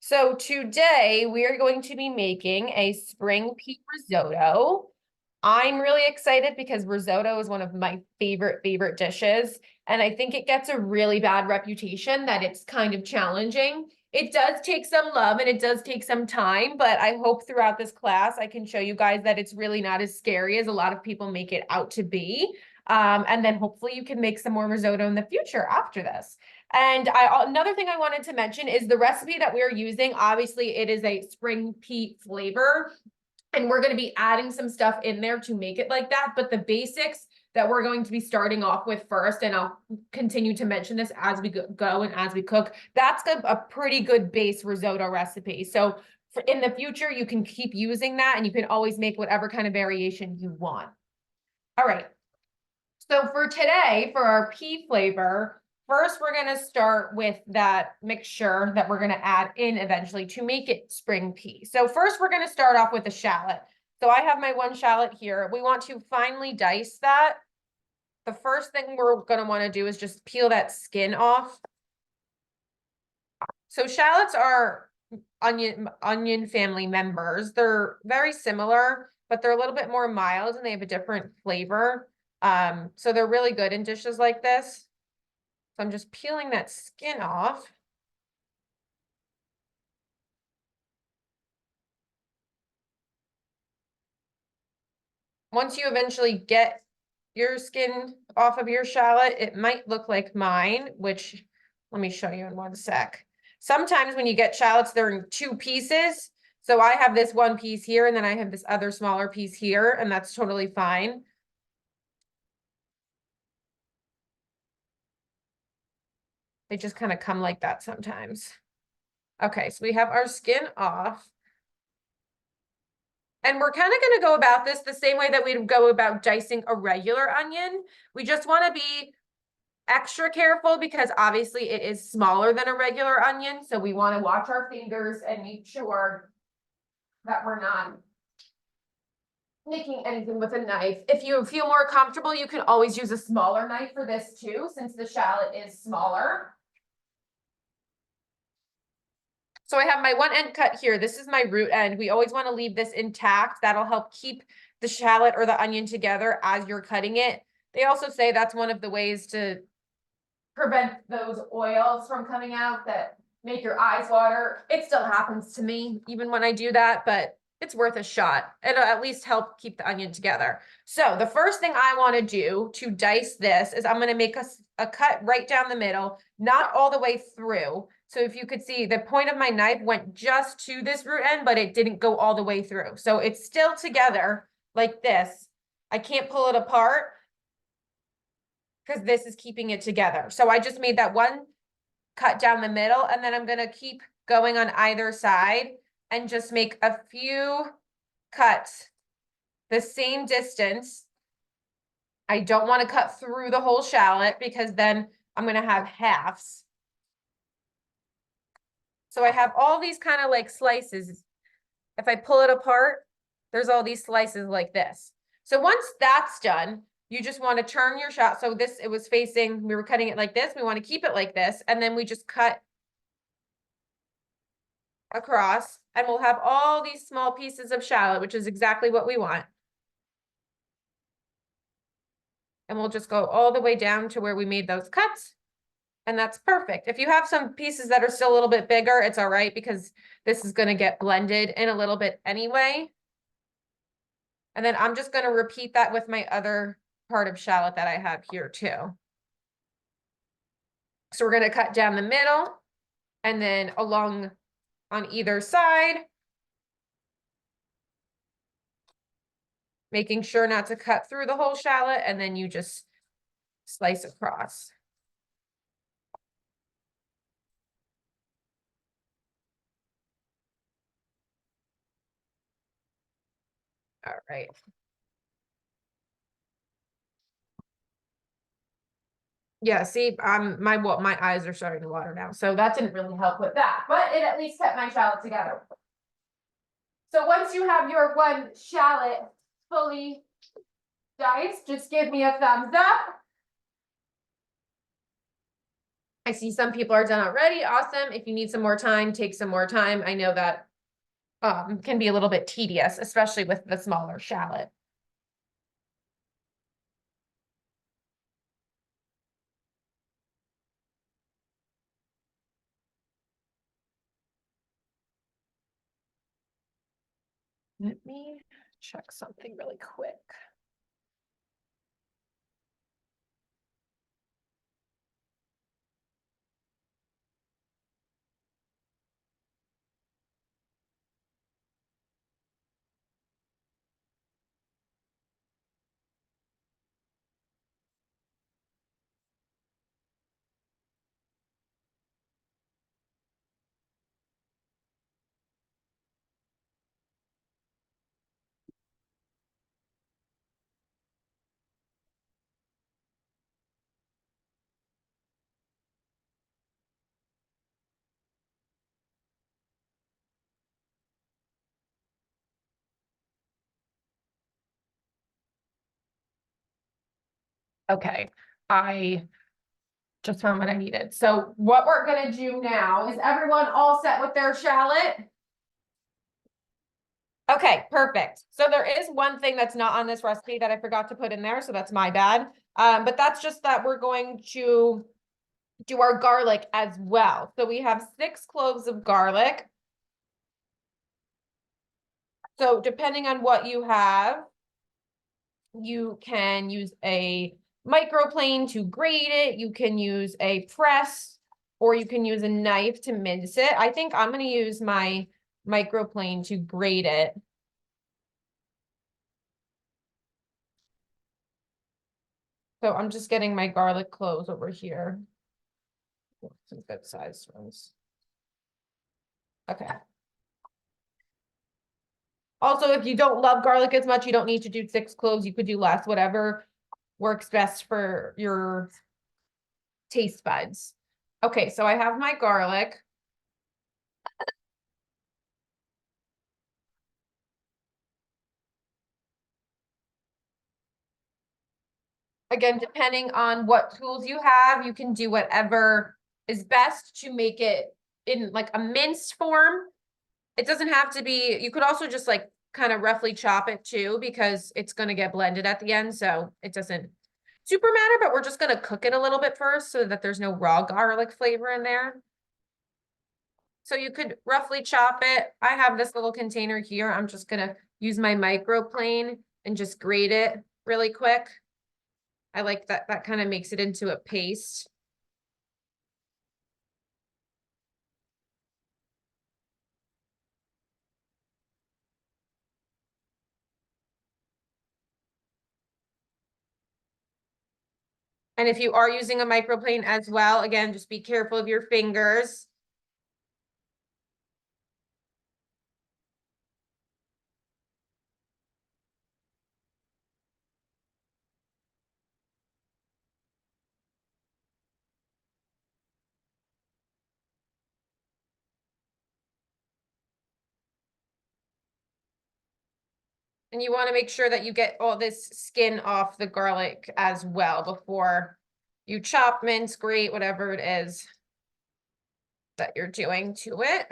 So today we are going to be making a spring pea risotto. I'm really excited because risotto is one of my favorite dishes, and I think it gets a really bad reputation that it's kind of challenging. It does take some love and it does take some time, but I hope throughout this class I can show you guys that it's really not as scary as a lot of people make it out to be. And then hopefully you can make some more risotto in the future after this. And another thing I wanted to mention is the recipe that we're using. Obviously, it is a spring pea flavor, and we're going to be adding some stuff in there to make it like that. But the basics that we're going to be starting off with first, and I'll continue to mention this as we go and as we cook, that's a pretty good base risotto recipe. So in the future, you can keep using that and you can always make whatever kind of variation you want. All right. So for today, for our pea flavor, first we're going to start with that mixture that we're going to add in eventually to make it spring pea. So first we're going to start off with a shallot. So I have my one shallot here. We want to finely dice that. The first thing we're going to want to do is just peel that skin off. So shallots are onion family members. They're very similar, but they're a little bit more mild and they have a different flavor. So they're really good in dishes like this. So I'm just peeling that skin off. Once you eventually get your skin off of your shallot, it might look like mine, which let me show you in one sec. Sometimes when you get shallots, they're in two pieces. So I have this one piece here and then I have this other smaller piece here, and that's totally fine. They just kind of come like that sometimes. Okay, so we have our skin off. And we're kind of going to go about this the same way that we'd go about dicing a regular onion. We just want to be extra careful because obviously it is smaller than a regular onion. So we want to watch our fingers and make sure that we're not making anything with a knife. If you feel more comfortable, you can always use a smaller knife for this too, since the shallot is smaller. So I have my one end cut here. This is my root end. We always want to leave this intact. That'll help keep the shallot or the onion together as you're cutting it. They also say that's one of the ways to prevent those oils from coming out that make your eyes water. It still happens to me even when I do that, but it's worth a shot. It'll at least help keep the onion together. So the first thing I want to do to dice this is I'm going to make a cut right down the middle, not all the way through. So if you could see, the point of my knife went just to this root end, but it didn't go all the way through. So it's still together like this. I can't pull it apart because this is keeping it together. So I just made that one cut down the middle, and then I'm going to keep going on either side and just make a few cuts the same distance. I don't want to cut through the whole shallot because then I'm going to have halves. So I have all these kind of like slices. If I pull it apart, there's all these slices like this. So once that's done, you just want to turn your shallot. So this, it was facing, we were cutting it like this. We want to keep it like this. And then we just cut across and we'll have all these small pieces of shallot, which is exactly what we want. And we'll just go all the way down to where we made those cuts. And that's perfect. If you have some pieces that are still a little bit bigger, it's all right because this is going to get blended in a little bit anyway. And then I'm just going to repeat that with my other part of shallot that I have here too. So we're going to cut down the middle and then along on either side, making sure not to cut through the whole shallot, and then you just slice across. All right. Yeah, see, my eyes are starting to water now. So that didn't really help with that, but it at least kept my shallot together. So once you have your one shallot fully diced, just give me a thumbs up. I see some people are done already. Awesome. If you need some more time, take some more time. I know that can be a little bit tedious, especially with the smaller shallot. Let me check something really quick. Okay, I just found what I needed. So what we're gonna do now, is everyone all set with their shallot? Okay, perfect. So there is one thing that's not on this recipe that I forgot to put in there, so that's my bad. But that's just that we're going to do our garlic as well. So we have 6 cloves of garlic. So depending on what you have, you can use a microplane to grate it. You can use a press, or you can use a knife to mince it. I think I'm going to use my microplane to grate it. So I'm just getting my garlic cloves over here. Some good sized ones. Okay. Also, if you don't love garlic as much, you don't need to do 6 cloves. You could do less, whatever works best for your taste buds. Okay, so I have my garlic. Again, depending on what tools you have, you can do whatever is best to make it in like a minced form. It doesn't have to be, you could also just like kind of roughly chop it too, because it's going to get blended at the end. So it doesn't super matter, but we're just going to cook it a little bit first so that there's no raw garlic flavor in there. So you could roughly chop it. I have this little container here. I'm just going to use my microplane and just grate it really quick. I like that. That kind of makes it into a paste. And if you are using a microplane as well, again, just be careful of your fingers. And you want to make sure that you get all this skin off the garlic as well before you chop, mince, grate, whatever it is that you're doing to it.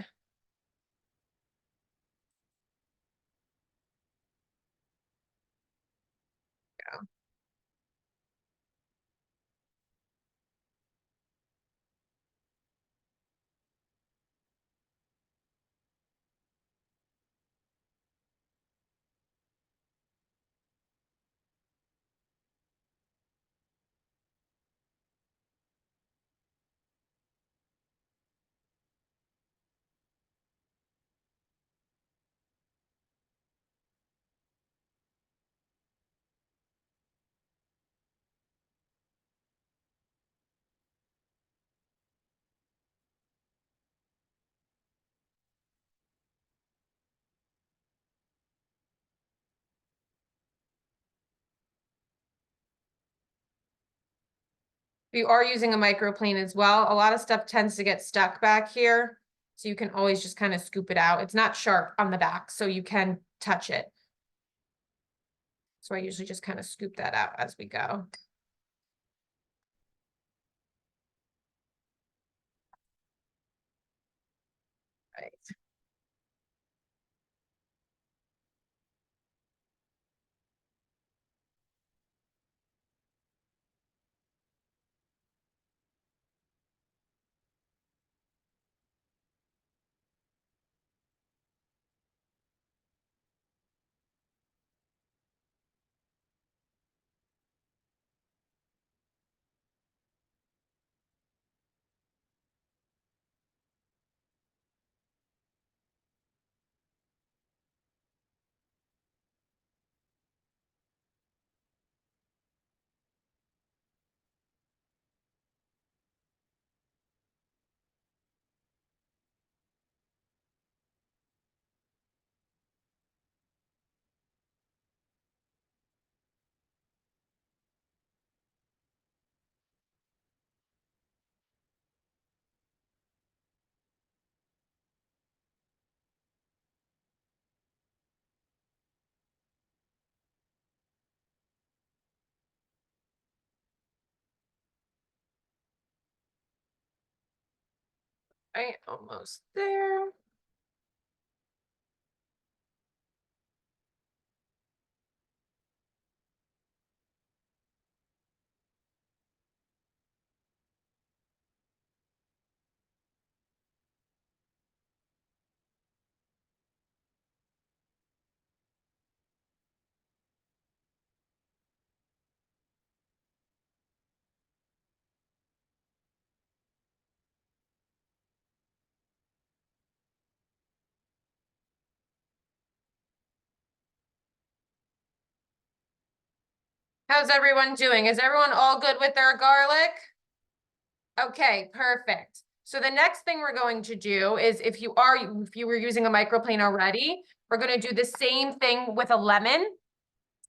If you are using a microplane as well, a lot of stuff tends to get stuck back here. So you can always just kind of scoop it out. It's not sharp on the back, so you can touch it. So I usually just kind of scoop that out as we go. right. Right, almost there. How's everyone doing? Is everyone all good with their garlic? Okay, perfect. So the next thing we're going to do is if you were using a microplane already, we're going to do the same thing with a lemon.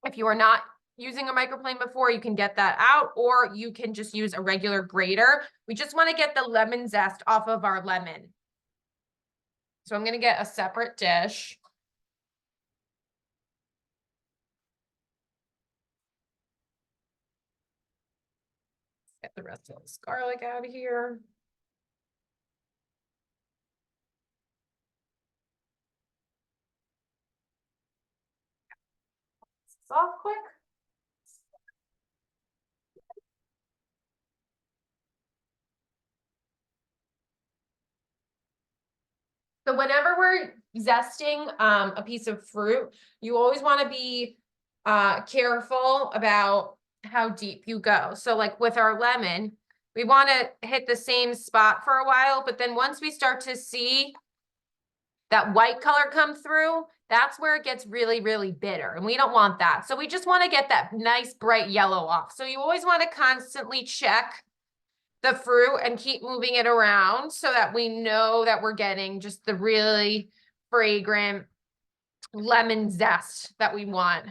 If you are not using a microplane before, you can get that out, or you can just use a regular grater. We just want to get the lemon zest off of our lemon. So I'm going to get a separate dish. Get the rest of this garlic out of here. Off quick. So whenever we're zesting a piece of fruit, you always want to be careful about how deep you go. So like with our lemon, we want to hit the same spot for a while, but then once we start to see that white color come through, that's where it gets really, really bitter, and we don't want that. So we just want to get that nice bright yellow off. So you always want to constantly check the fruit and keep moving it around so that we know that we're getting just the really fragrant lemon zest that we want.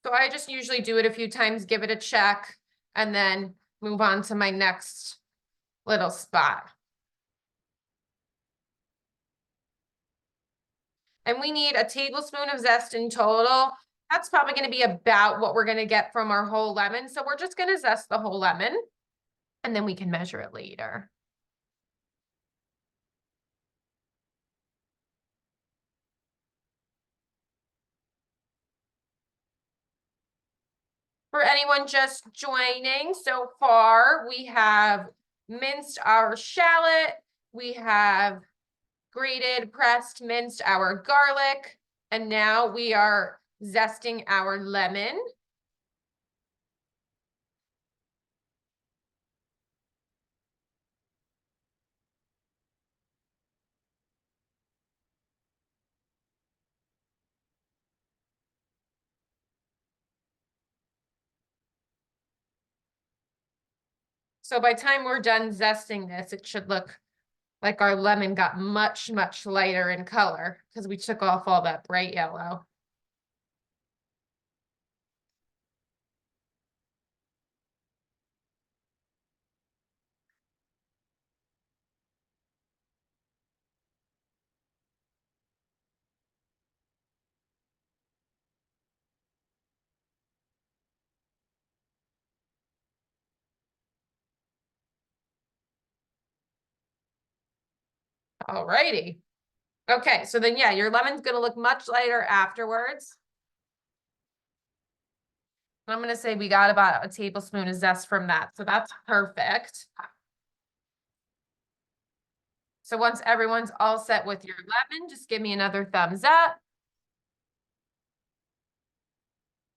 So I just usually do it a few times, give it a check, and then move on to my next little spot. And we need a tablespoon of zest in total. That's probably going to be about what we're going to get from our whole lemon. So we're just going to zest the whole lemon, and then we can measure it later. For anyone just joining, so far we have minced our shallot, we have grated, pressed, minced our garlic, and now we are zesting our lemon. So by the time we're done zesting this, it should look like our lemon got much, much lighter in color because we took off all that bright yellow. Alrighty. Okay, so then yeah, your lemon's gonna look much lighter afterwards. I'm gonna say we got about a tablespoon of zest from that, so that's perfect. So once everyone's all set with your lemon, just give me another thumbs up.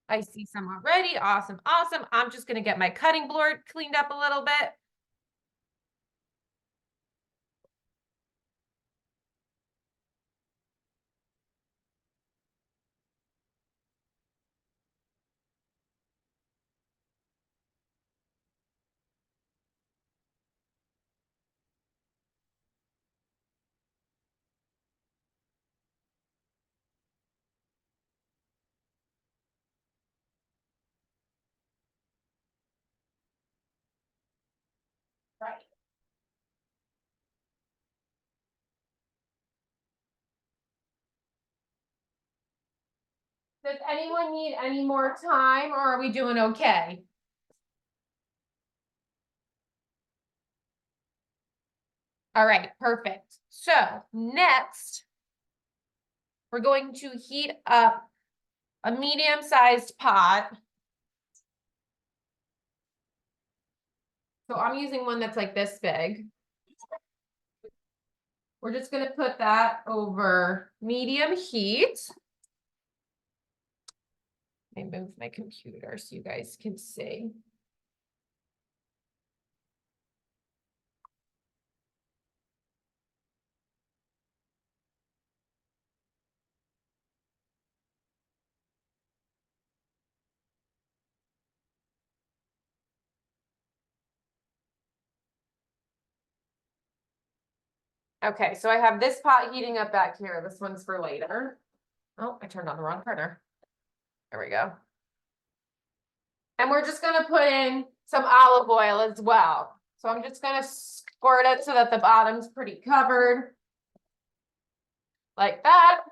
I see some already. Awesome, awesome. I'm just gonna get my cutting board cleaned up a little bit. Right. Does anyone need any more time or are we doing okay? All right, perfect. So next, we're going to heat up a medium-sized pot. So I'm using one that's like this big. We're just gonna put that over medium heat. Let me move my computer so you guys can see. Okay, so I have this pot heating up back here. This one's for later. Oh, I turned on the wrong printer. There we go. And we're just gonna put in some olive oil as well. So I'm just gonna squirt it so that the bottom's pretty covered. Like that.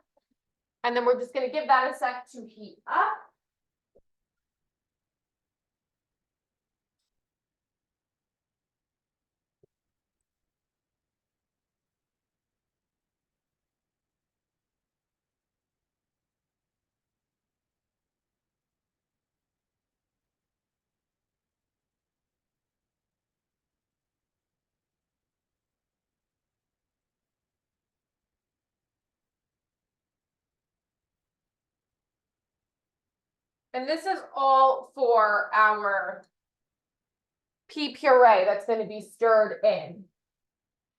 And then we're just gonna give that a sec to heat up. And this is all for our pea puree that's going to be stirred in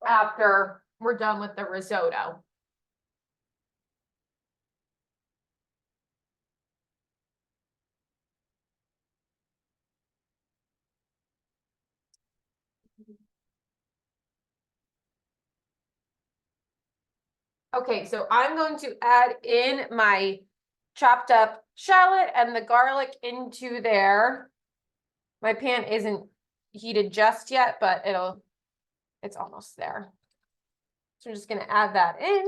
after we're done with the risotto. Okay, so I'm going to add in my chopped up shallot and the garlic into there. My pan isn't heated just yet, but it's almost there. So I'm just going to add that in.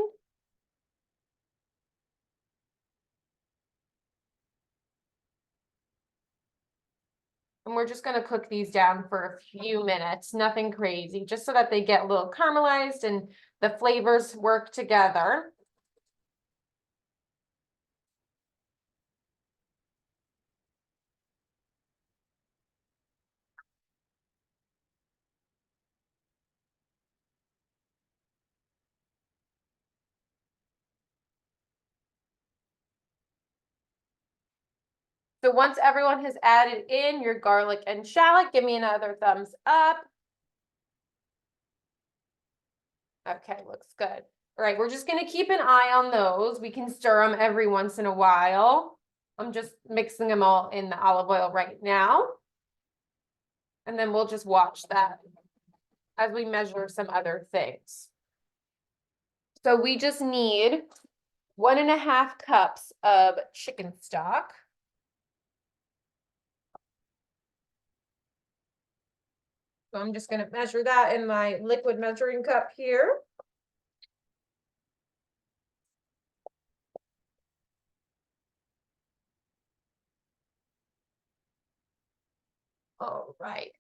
And we're just going to cook these down for a few minutes, nothing crazy, just so that they get a little caramelized and the flavors work together. So once everyone has added in your garlic and shallot, give me another thumbs up. Okay, looks good. All right, we're just gonna keep an eye on those. We can stir them every once in a while. I'm just mixing them all in the olive oil right now. And then we'll just watch that as we measure some other things. So we just need 1.5 cups of chicken stock. So I'm just gonna measure that in my liquid measuring cup here. All right.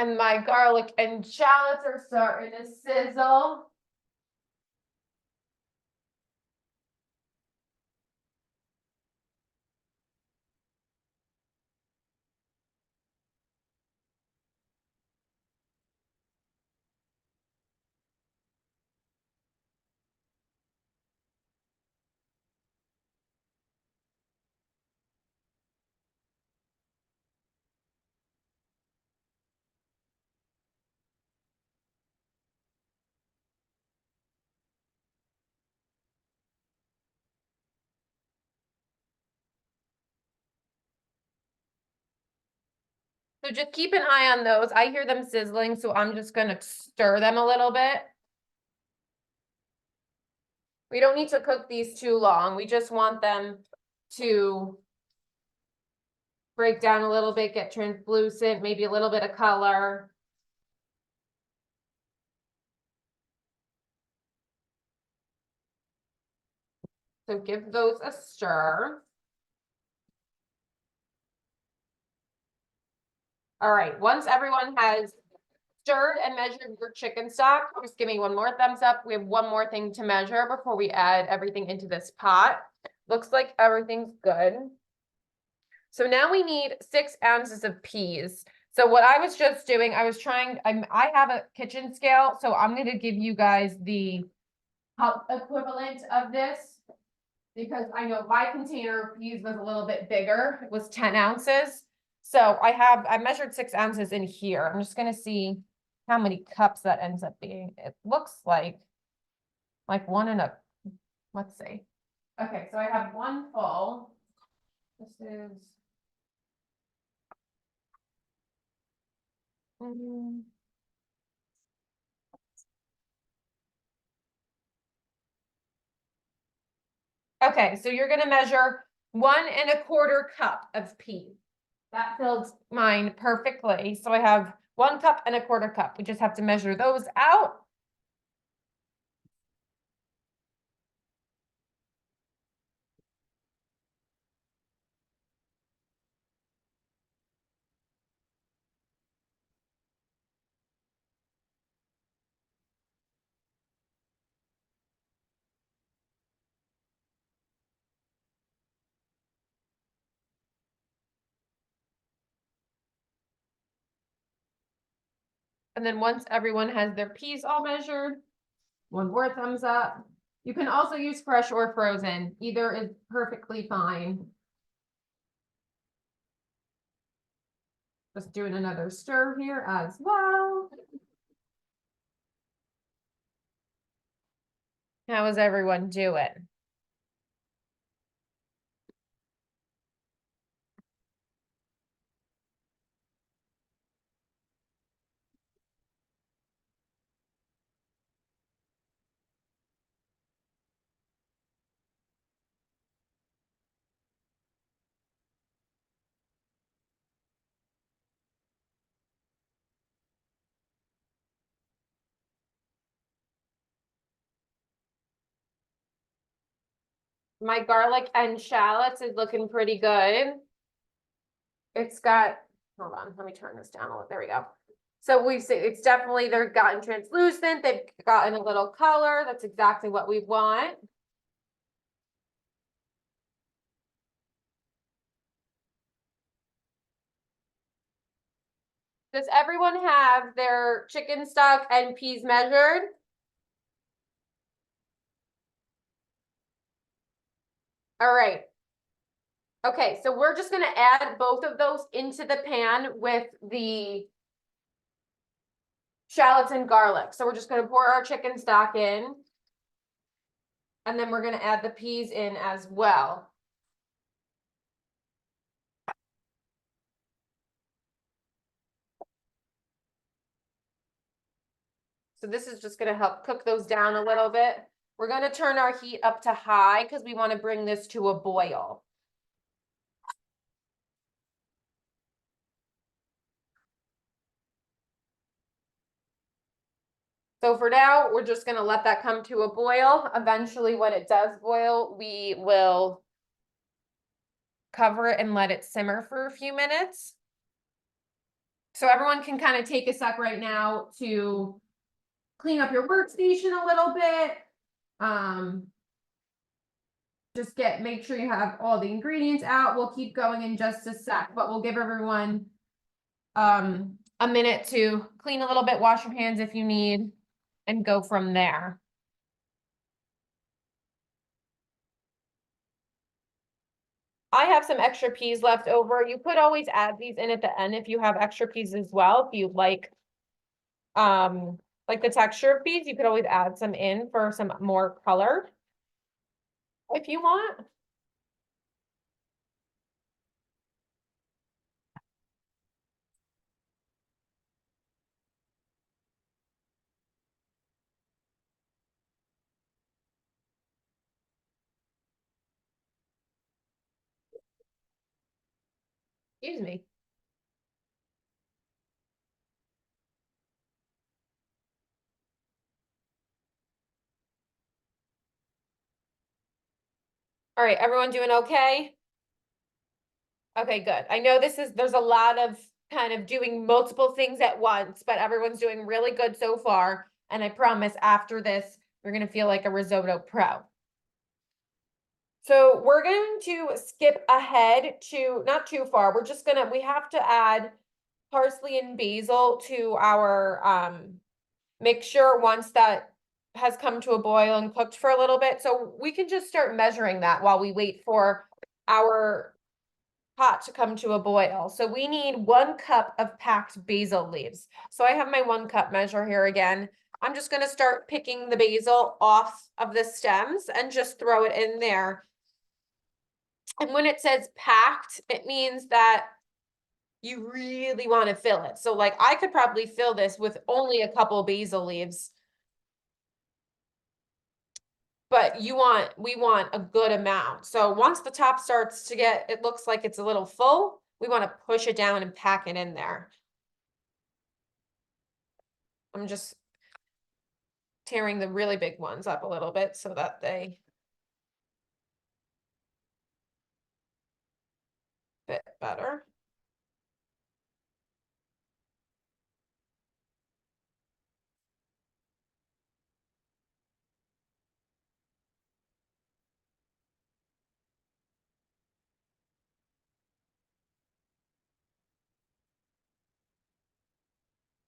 And my garlic and shallots are starting to sizzle. So just keep an eye on those. I hear them sizzling, so I'm just gonna stir them a little bit. We don't need to cook these too long. We just want them to break down a little bit, get translucent, maybe a little bit of color. So give those a stir. All right, once everyone has stirred and measured your chicken stock, just give me one more thumbs up. We have one more thing to measure before we add everything into this pot. Looks like everything's good. So now we need 6 ounces of peas. So what I was just doing, I have a kitchen scale, so I'm gonna give you guys the cup equivalent of this because I know my container of peas was a little bit bigger. It was 10 ounces. So I measured 6 ounces in here. I'm just gonna see how many cups that ends up being. It looks like one and a, let's see. Okay, so I have one full. This is. Okay, so you're gonna measure 1¼ cup of pea. That fills mine perfectly. So I have 1¼ cup. We just have to measure those out. And then once everyone has their peas all measured, one more thumbs up. You can also use fresh or frozen. Either is perfectly fine. Just doing another stir here as well. How is everyone doing? My garlic and shallots is looking pretty good. It's got, hold on, let me turn this down a little. There we go. So we see it's definitely, they've gotten translucent. They've gotten a little color. That's exactly what we want. Does everyone have their chicken stock and peas measured? All right. Okay, so we're just gonna add both of those into the pan with the shallots and garlic. So we're just gonna pour our chicken stock in. And then we're gonna add the peas in as well. So this is just gonna help cook those down a little bit. We're gonna turn our heat up to high because we wanna bring this to a boil. So for now, we're just gonna let that come to a boil. Eventually, when it does boil, we will cover it and let it simmer for a few minutes. So everyone can kind of take a sec right now to clean up your workstation a little bit. Just make sure you have all the ingredients out. We'll keep going in just a sec, but we'll give everyone a minute to clean a little bit, wash your hands if you need, and go from there. I have some extra peas left over. You could always add these in at the end if you have extra peas as well. If you like the texture of peas, you could always add some in for some more color if you want. Excuse me. All right, everyone doing okay? Okay, good. I know there's a lot of kind of doing multiple things at once, but everyone's doing really good so far. And I promise after this, you're gonna feel like a risotto pro. So we're going to skip ahead to not too far. We have to add parsley and basil to our mixture once that has come to a boil and cooked for a little bit. So we can just start measuring that while we wait for our pot to come to a boil. So we need 1 cup of packed basil leaves. So I have my 1 cup measure here again. I'm just going to start picking the basil off of the stems and just throw it in there. And when it says packed, it means that you really want to fill it. So like I could probably fill this with only a couple basil leaves. But we want a good amount. So once the top starts to it looks like it's a little full, we want to push it down and pack it in there. I'm just tearing the really big ones up a little bit so that they fit better.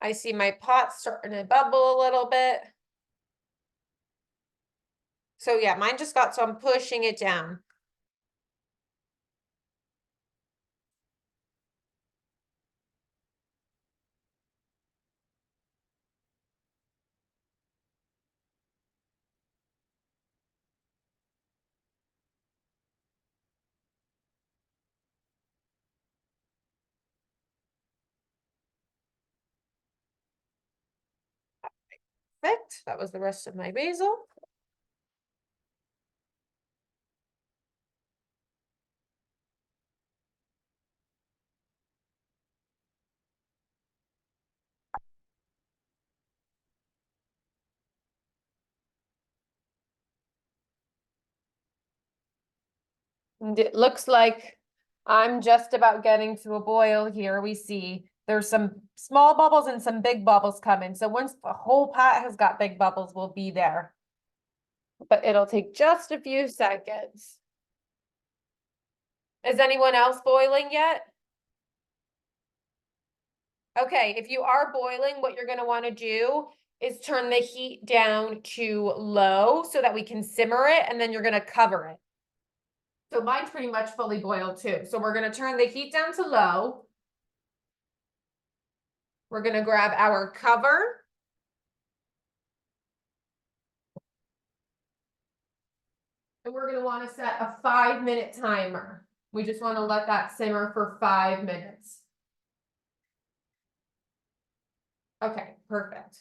I see my pot starting to bubble a little bit. So yeah, mine just got, so I'm pushing it down. Perfect. That was the rest of my basil. And it looks like I'm just about getting to a boil here. We see there's some small bubbles and some big bubbles coming. So once the whole pot has got big bubbles, we'll be there. But it'll take just a few seconds. Is anyone else boiling yet? Okay, if you are boiling, what you're gonna wanna do is turn the heat down to low so that we can simmer it, and then you're gonna cover it. So mine's pretty much fully boiled too. So we're gonna turn the heat down to low. We're gonna grab our cover. And we're gonna wanna set a 5-minute timer. We just wanna let that simmer for 5 minutes. Okay, perfect.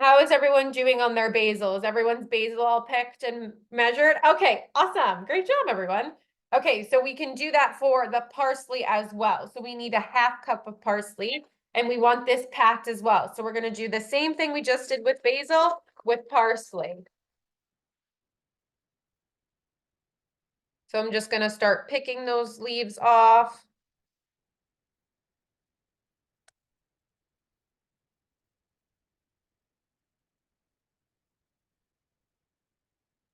How is everyone doing on their basil? Is everyone's basil all picked and measured? Okay, awesome. Great job, everyone. Okay, so we can do that for the parsley as well. So we need a 1/2 cup of parsley. And we want this packed as well. So we're gonna do the same thing we just did with basil with parsley. So I'm just gonna start picking those leaves off.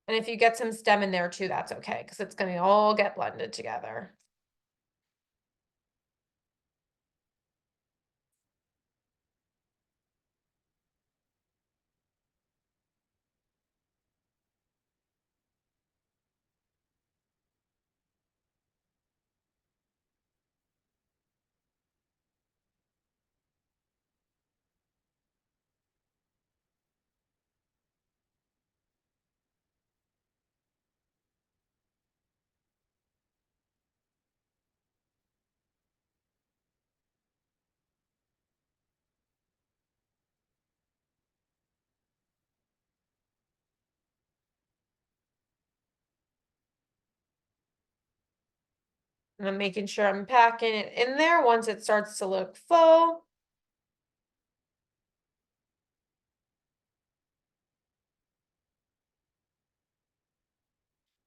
And if you get some stem in there too, that's okay, because it's gonna all get blended together. And I'm making sure I'm packing it in there once it starts to look full.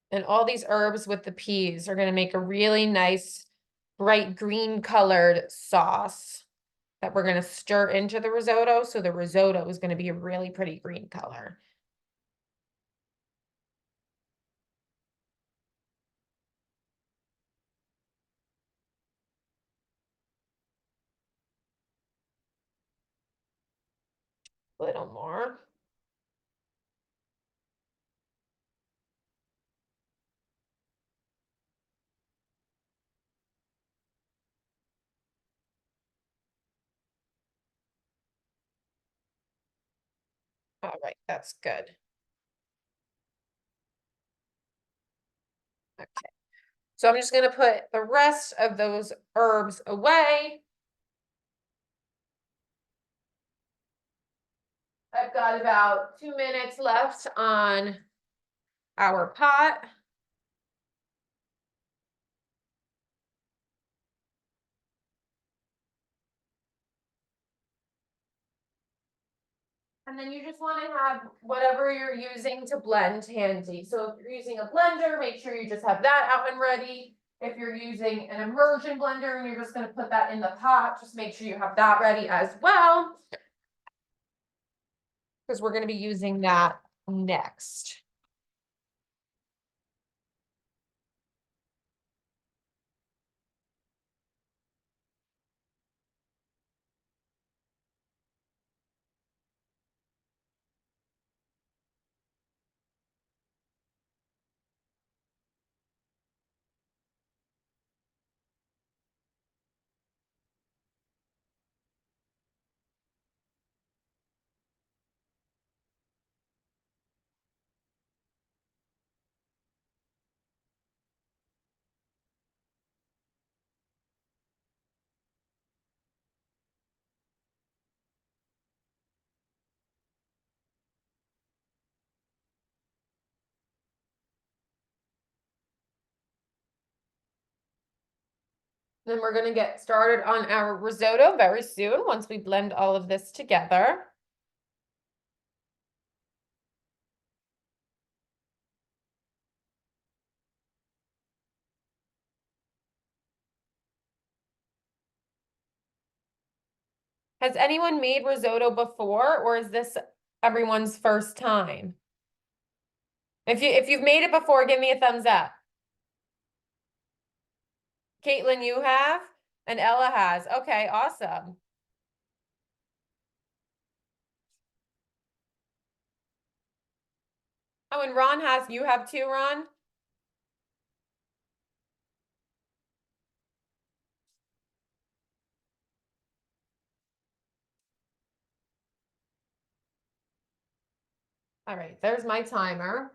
And all these herbs with the peas are gonna make a really nice bright green colored sauce that we're gonna stir into the risotto. So the risotto is gonna be a really pretty green color. A little more. All right, that's good. Okay. So I'm just gonna put the rest of those herbs away. I've got about 2 minutes left on our pot. And then you just want to have whatever you're using to blend handy. So if you're using a blender, make sure you just have that out and ready. If you're using an immersion blender and you're just going to put that in the pot, just make sure you have that ready as well. Because we're going to be using that next. Then we're going to get started on our risotto very soon once we blend all of this together. Has anyone made risotto before, or is this everyone's first time? If you've made it before, give me a thumbs up. Caitlin, you have? And Ella has. Okay, awesome. Oh, and Ron has, you have too, Ron? All right, there's my timer.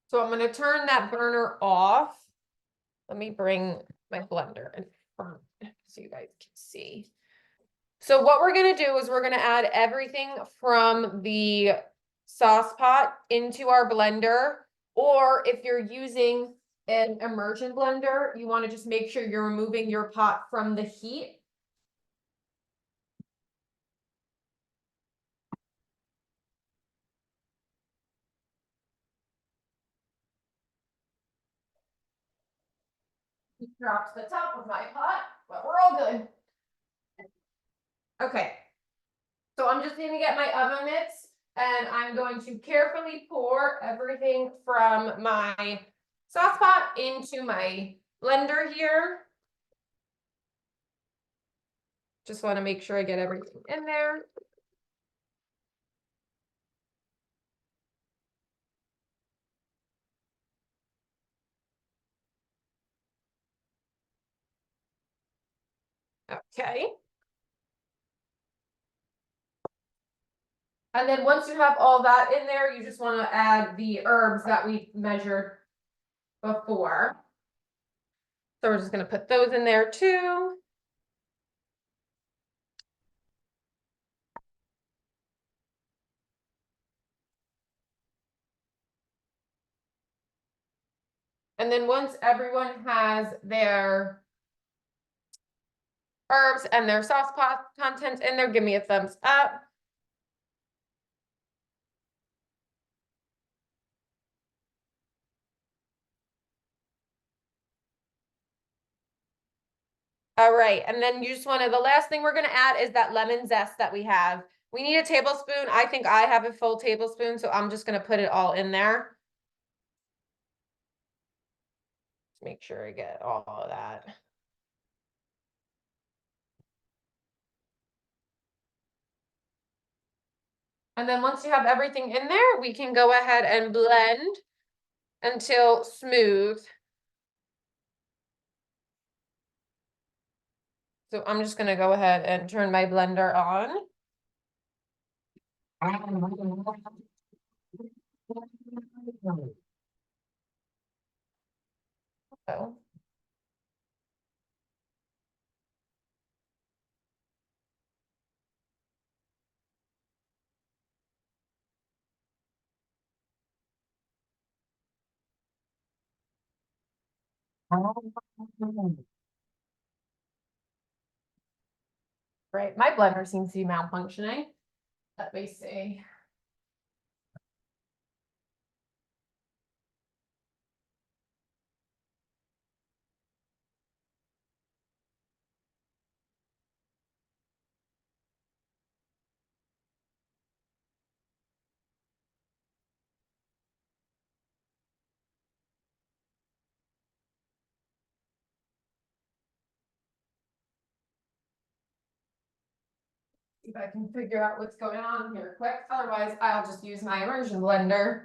So I'm gonna turn that burner off. Let me bring my blender in front so you guys can see. So what we're gonna do is we're gonna add everything from the sauce pot into our blender. Or if you're using an immersion blender, you wanna just make sure you're removing your pot from the heat dropped the top of my pot, but we're all good. Okay. So I'm just gonna get my oven mitts and I'm going to carefully pour everything from my sauce pot into my blender here. Just want to make sure I get everything in there. Okay. And then once you have all that in there, you just want to add the herbs that we measured before. So we're just going to put those in there too. And then once everyone has their herbs and their sauce pot contents in there, give me a thumbs up. All right, and then you just want to, the last thing we're going to add is that lemon zest that we have. We need a tablespoon. I think I have a full tablespoon, so I'm just going to put it all in there. Make sure I get all of that. And then once you have everything in there, we can go ahead and blend until smooth. So I'm just gonna go ahead and turn my blender on. So. Right, my blender seems to be malfunctioning. Let me see. If I can figure out what's going on here quick, otherwise I'll just use my immersion blender.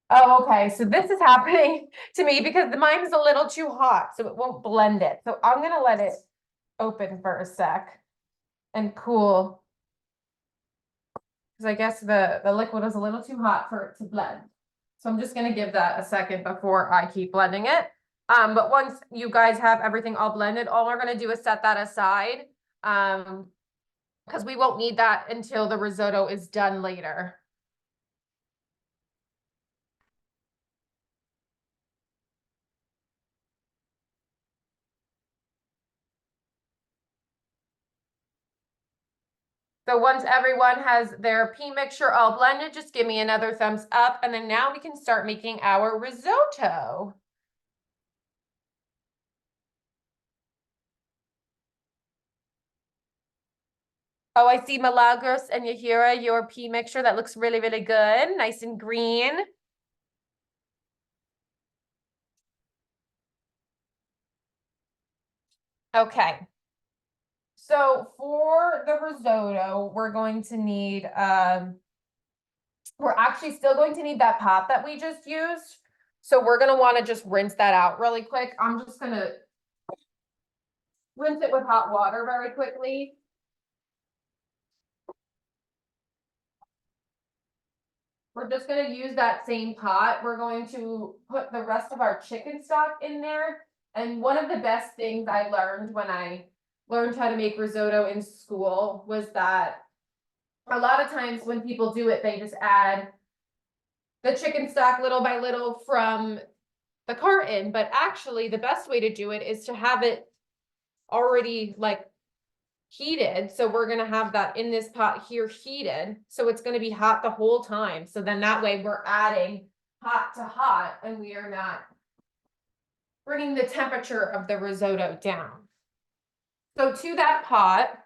Oh, okay, so this is happening to me because mine is a little too hot, so it won't blend it. So I'm gonna let it open for a sec and cool. Because I guess the liquid is a little too hot for it to blend. So I'm just gonna give that a second before I keep blending it. But once you guys have everything all blended, all we're gonna do is set that aside. Because we won't need that until the risotto is done later. So once everyone has their pea mixture all blended, just give me another thumbs up. And then now we can start making our risotto. Oh, I see Milagros and Yahira, your pea mixture. That looks really, really good. Nice and green. Okay. So for the risotto, we're going to need, we're actually still going to need that pot that we just used. So we're gonna wanna just rinse that out really quick. I'm just gonna rinse it with hot water very quickly. We're just gonna use that same pot. We're going to put the rest of our chicken stock in there. And one of the best things I learned when I learned how to make risotto in school was that a lot of times when people do it, they just add the chicken stock little by little from the carton, but actually the best way to do it is to have it already like heated. So we're gonna have that in this pot here heated. So it's gonna be hot the whole time. So then that way we're adding hot to hot and we are not bringing the temperature of the risotto down. So to that pot,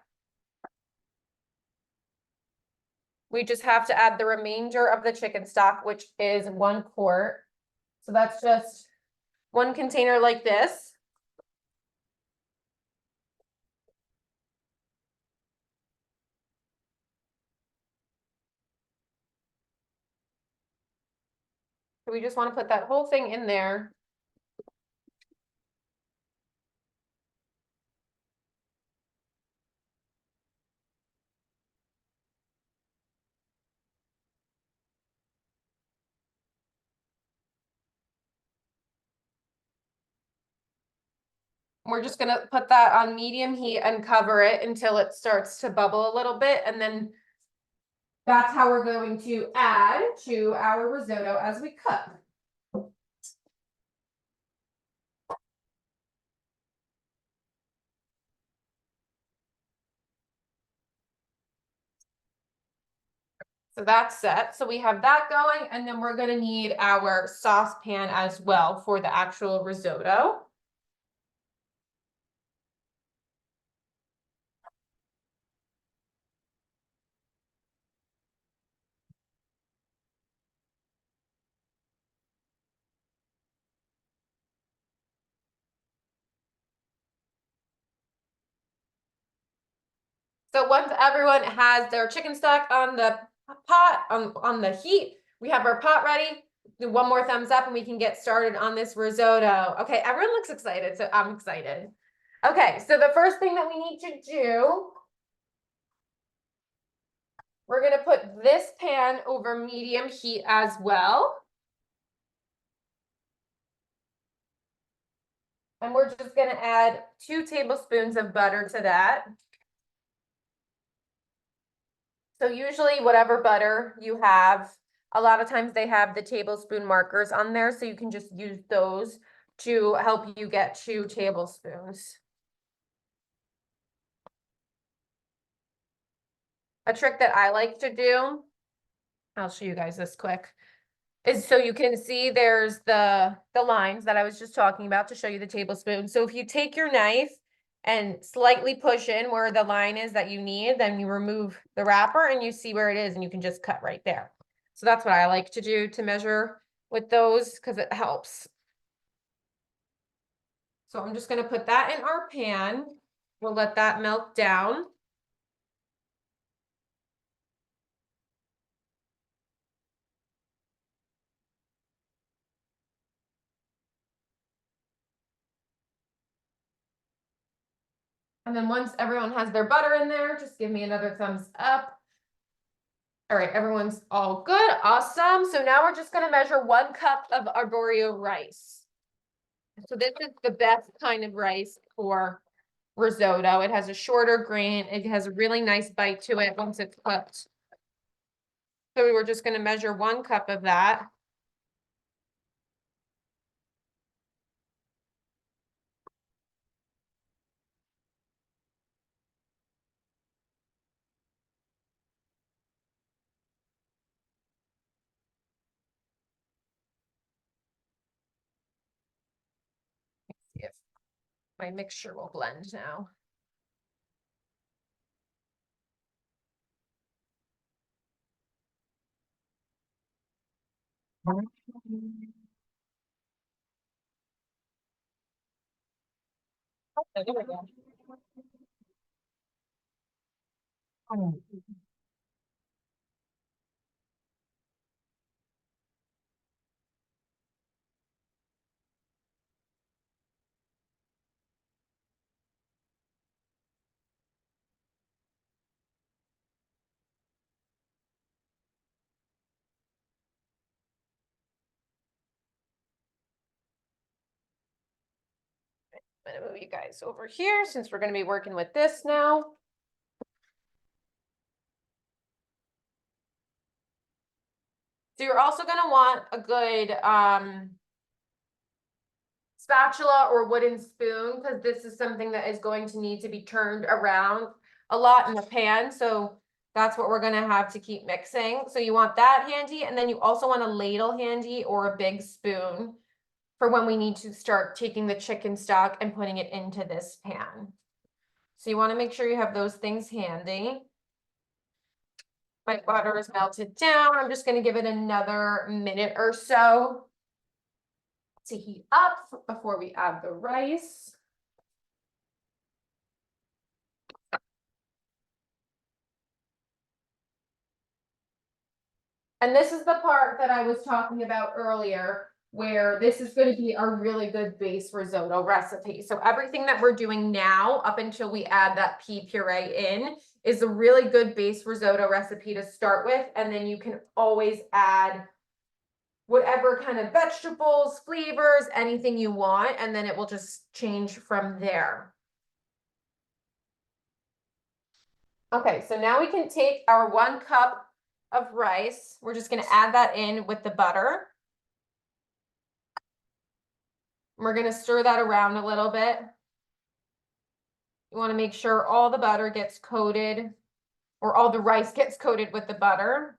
we just have to add the remainder of the chicken stock, which is 1 quart. So that's just 1 container like this. So we just want to put that whole thing in there. We're just gonna put that on medium heat and cover it until it starts to bubble a little bit, and then that's how we're going to add to our risotto as we cook. So that's set. So we have that going, and then we're gonna need our saucepan as well for the actual risotto. So once everyone has their chicken stock on the pot, on the heat, we have our pot ready. Do one more thumbs up and we can get started on this risotto. Okay, everyone looks excited, so I'm excited. Okay, so the first thing that we need to do, we're gonna put this pan over medium heat as well. And we're just gonna add 2 tablespoons of butter to that. So usually whatever butter you have, a lot of times they have the tablespoon markers on there, so you can just use those to help you get 2 tablespoons. A trick that I like to do, I'll show you guys this quick, is so you can see there's the lines that I was just talking about to show you the tablespoon. So if you take your knife and slightly push in where the line is that you need, then you remove the wrapper and you see where it is and you can just cut right there. So that's what I like to do to measure with those because it helps. So I'm just gonna put that in our pan. We'll let that melt down. And then once everyone has their butter in there, just give me another thumbs up. All right, everyone's all good. Awesome. So now we're just going to measure 1 cup of arborio rice. So this is the best kind of rice for risotto. It has a shorter grain. It has a really nice bite to it once it's cooked. So we were just going to measure 1 cup of that. Let's see if my mixture will blend now. Oh, there we go. I'm gonna move you guys over here since we're gonna be working with this now. So you're also gonna want a good spatula or wooden spoon, because this is something that is going to need to be turned around a lot in the pan. So that's what we're gonna have to keep mixing. So you want that handy, and then you also want a ladle handy or a big spoon for when we need to start taking the chicken stock and putting it into this pan. So you want to make sure you have those things handy. My butter is melted down. I'm just going to give it another minute or so to heat up before we add the rice. And this is the part that I was talking about earlier, where this is going to be a really good base risotto recipe. So everything that we're doing now, up until we add that pea puree in, is a really good base risotto recipe to start with. And then you can always add whatever kind of vegetables, flavors, anything you want, and then it will just change from there. Okay, so now we can take our 1 cup of rice. We're just going to add that in with the butter. We're going to stir that around a little bit. You want to make sure all the butter gets coated, or all the rice gets coated with the butter.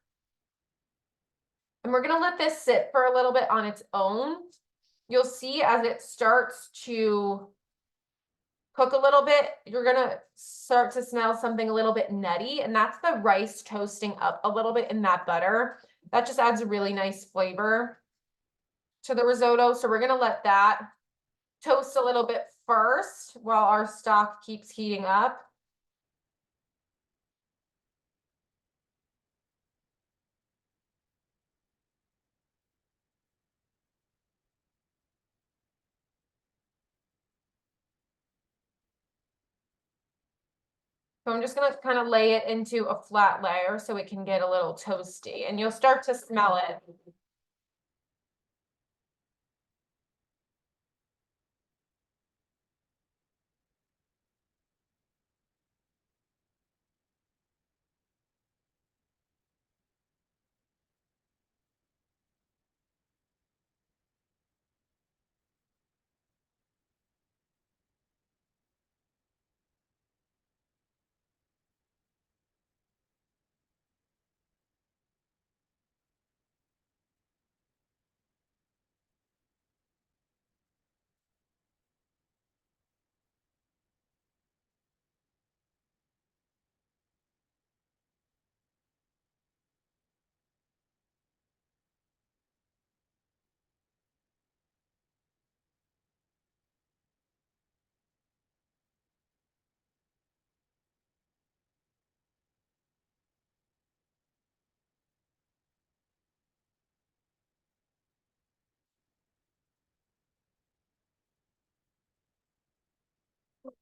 And we're going to let this sit for a little bit on its own. You'll see as it starts to cook a little bit, you're gonna start to smell something a little bit nutty, and that's the rice toasting up a little bit in that butter. That just adds a really nice flavor to the risotto. So we're gonna let that toast a little bit first while our stock keeps heating up. So I'm just gonna kind of lay it into a flat layer so it can get a little toasty, and you'll start to smell it.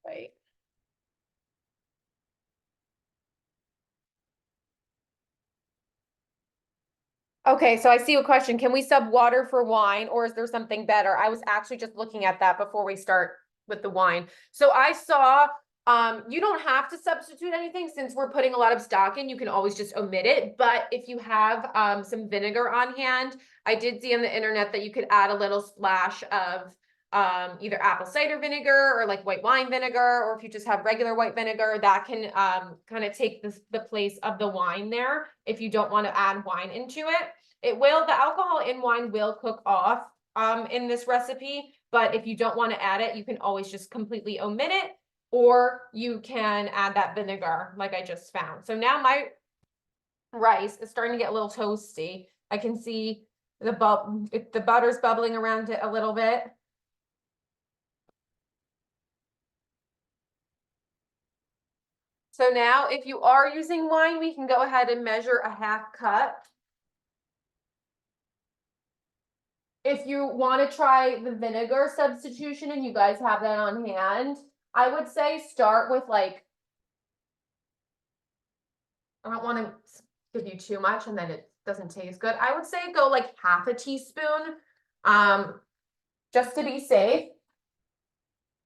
Right. Okay, so I see a question. Can we sub water for wine, or is there something better? I was actually just looking at that before we start with the wine. So I saw you don't have to substitute anything since we're putting a lot of stock in. You can always just omit it. But if you have some vinegar on hand, I did see on the internet that you could add a little splash of either apple cider vinegar or like white wine vinegar, or if you just have regular white vinegar, that can kind of take the place of the wine there if you don't want to add wine into it. The alcohol in wine will cook off in this recipe, but if you don't want to add it, you can always just completely omit it, or you can add that vinegar like I just found. So now my rice is starting to get a little toasty. I can see the butter's bubbling around it a little bit. So now if you are using wine, we can go ahead and measure a 1/2 cup. If you want to try the vinegar substitution and you guys have that on hand, I would say start with like, I don't want to give you too much and then it doesn't taste good. I would say go like 1/2 teaspoon, just to be safe.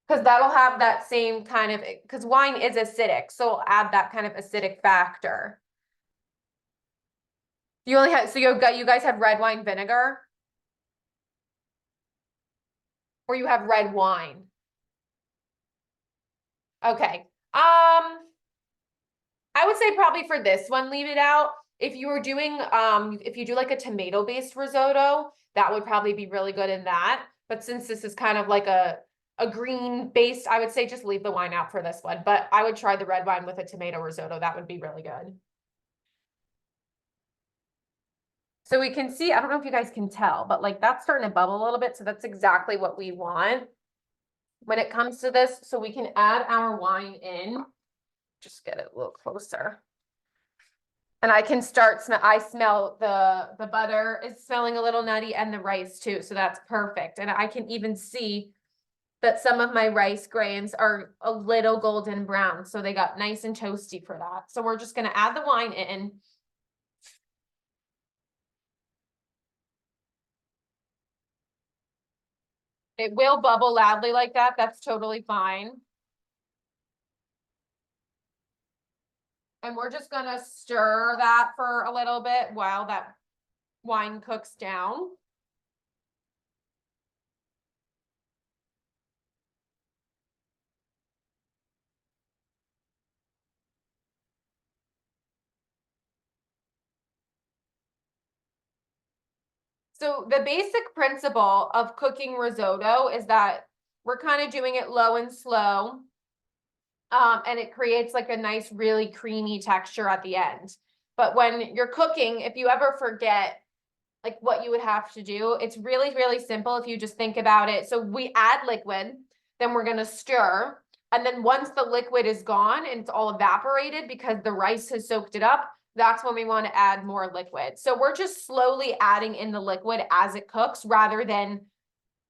Because that'll have that same kind of, because wine is acidic, so it'll add that kind of acidic factor. You only have, so you guys have red wine vinegar? Or you have red wine? Okay. I would say probably for this one, leave it out. If you were doing, if you do like a tomato-based risotto, that would probably be really good in that. But since this is kind of like a green based, I would say just leave the wine out for this one. But I would try the red wine with a tomato risotto. That would be really good. So we can see, I don't know if you guys can tell, but like that's starting to bubble a little bit. So that's exactly what we want when it comes to this. So we can add our wine in. Just get it a little closer. And I can start smell, I smell the butter is smelling a little nutty and the rice too. So that's perfect. And I can even see that some of my rice grains are a little golden brown. So they got nice and toasty for that. So we're just gonna add the wine in. It will bubble loudly like that. That's totally fine. And we're just gonna stir that for a little bit while that wine cooks down. So the basic principle of cooking risotto is that we're kind of doing it low and slow. And it creates like a nice, really creamy texture at the end. But when you're cooking, if you ever forget like what you would have to do, it's really, really simple if you just think about it. So we add liquid, then we're gonna stir. And then once the liquid is gone and it's all evaporated because the rice has soaked it up, that's when we want to add more liquid. So we're just slowly adding in the liquid as it cooks rather than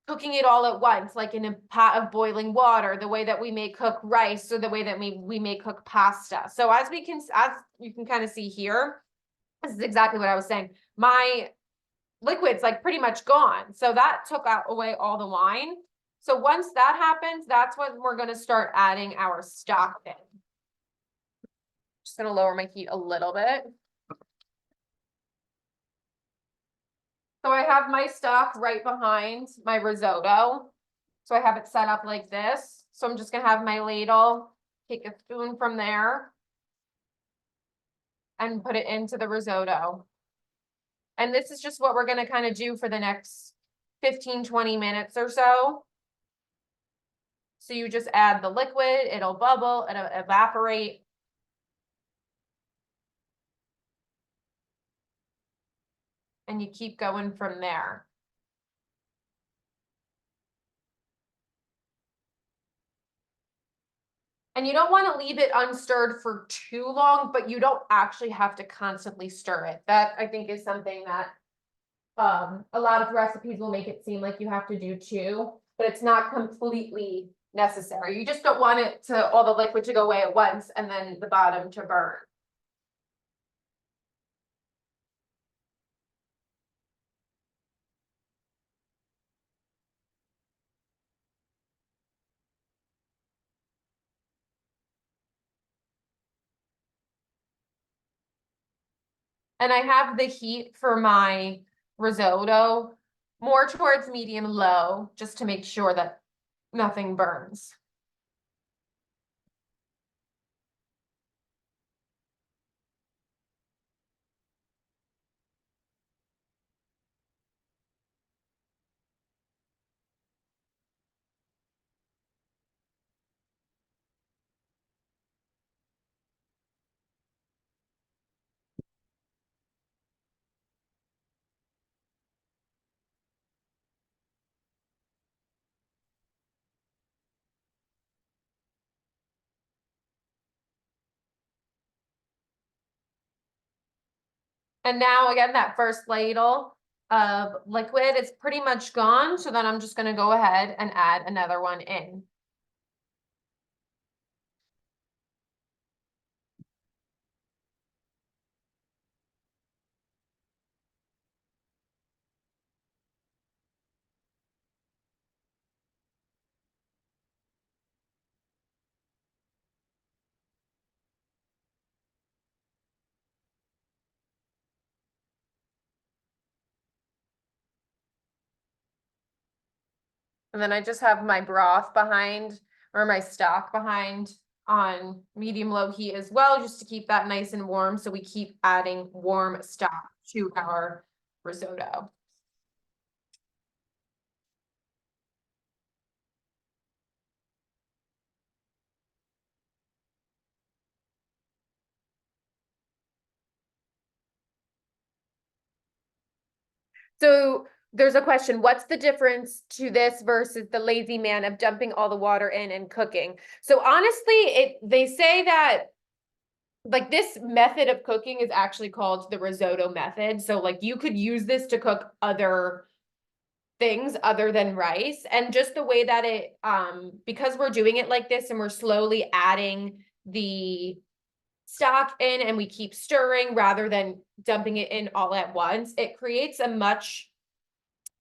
cooking it all at once, like in a pot of boiling water, the way that we may cook rice or the way that we may cook pasta. So as you can kind of see here, this is exactly what I was saying. My liquid's like pretty much gone. So that took out away all the wine. So once that happens, that's when we're going to start adding our stock in. Just going to lower my heat a little bit. So I have my stock right behind my risotto. So I have it set up like this. So I'm just gonna have my ladle, take a spoon from there and put it into the risotto. And this is just what we're gonna kind of do for the next 15, 20 minutes or so. So you just add the liquid, it'll bubble, it'll evaporate. And you keep going from there. And you don't want to leave it unstirred for too long, but you don't actually have to constantly stir it. That I think is something that a lot of recipes will make it seem like you have to do too, but it's not completely necessary. You just don't want it to all the liquid to go away at once and then the bottom to burn. And I have the heat for my risotto more towards medium low, just to make sure that nothing burns. And now again, that first ladle of liquid is pretty much gone. So then I'm just gonna go ahead and add another one in. And then I just have my broth behind, or my stock behind on medium-low heat as well, just to keep that nice and warm. So we keep adding warm stock to our risotto. So there's a question, what's the difference to this versus the lazy man of dumping all the water in and cooking? So honestly, they say that like this method of cooking is actually called the risotto method. So like you could use this to cook other things other than rice. And just the way that it because we're doing it like this and we're slowly adding the stock in and we keep stirring rather than dumping it in all at once, it creates a much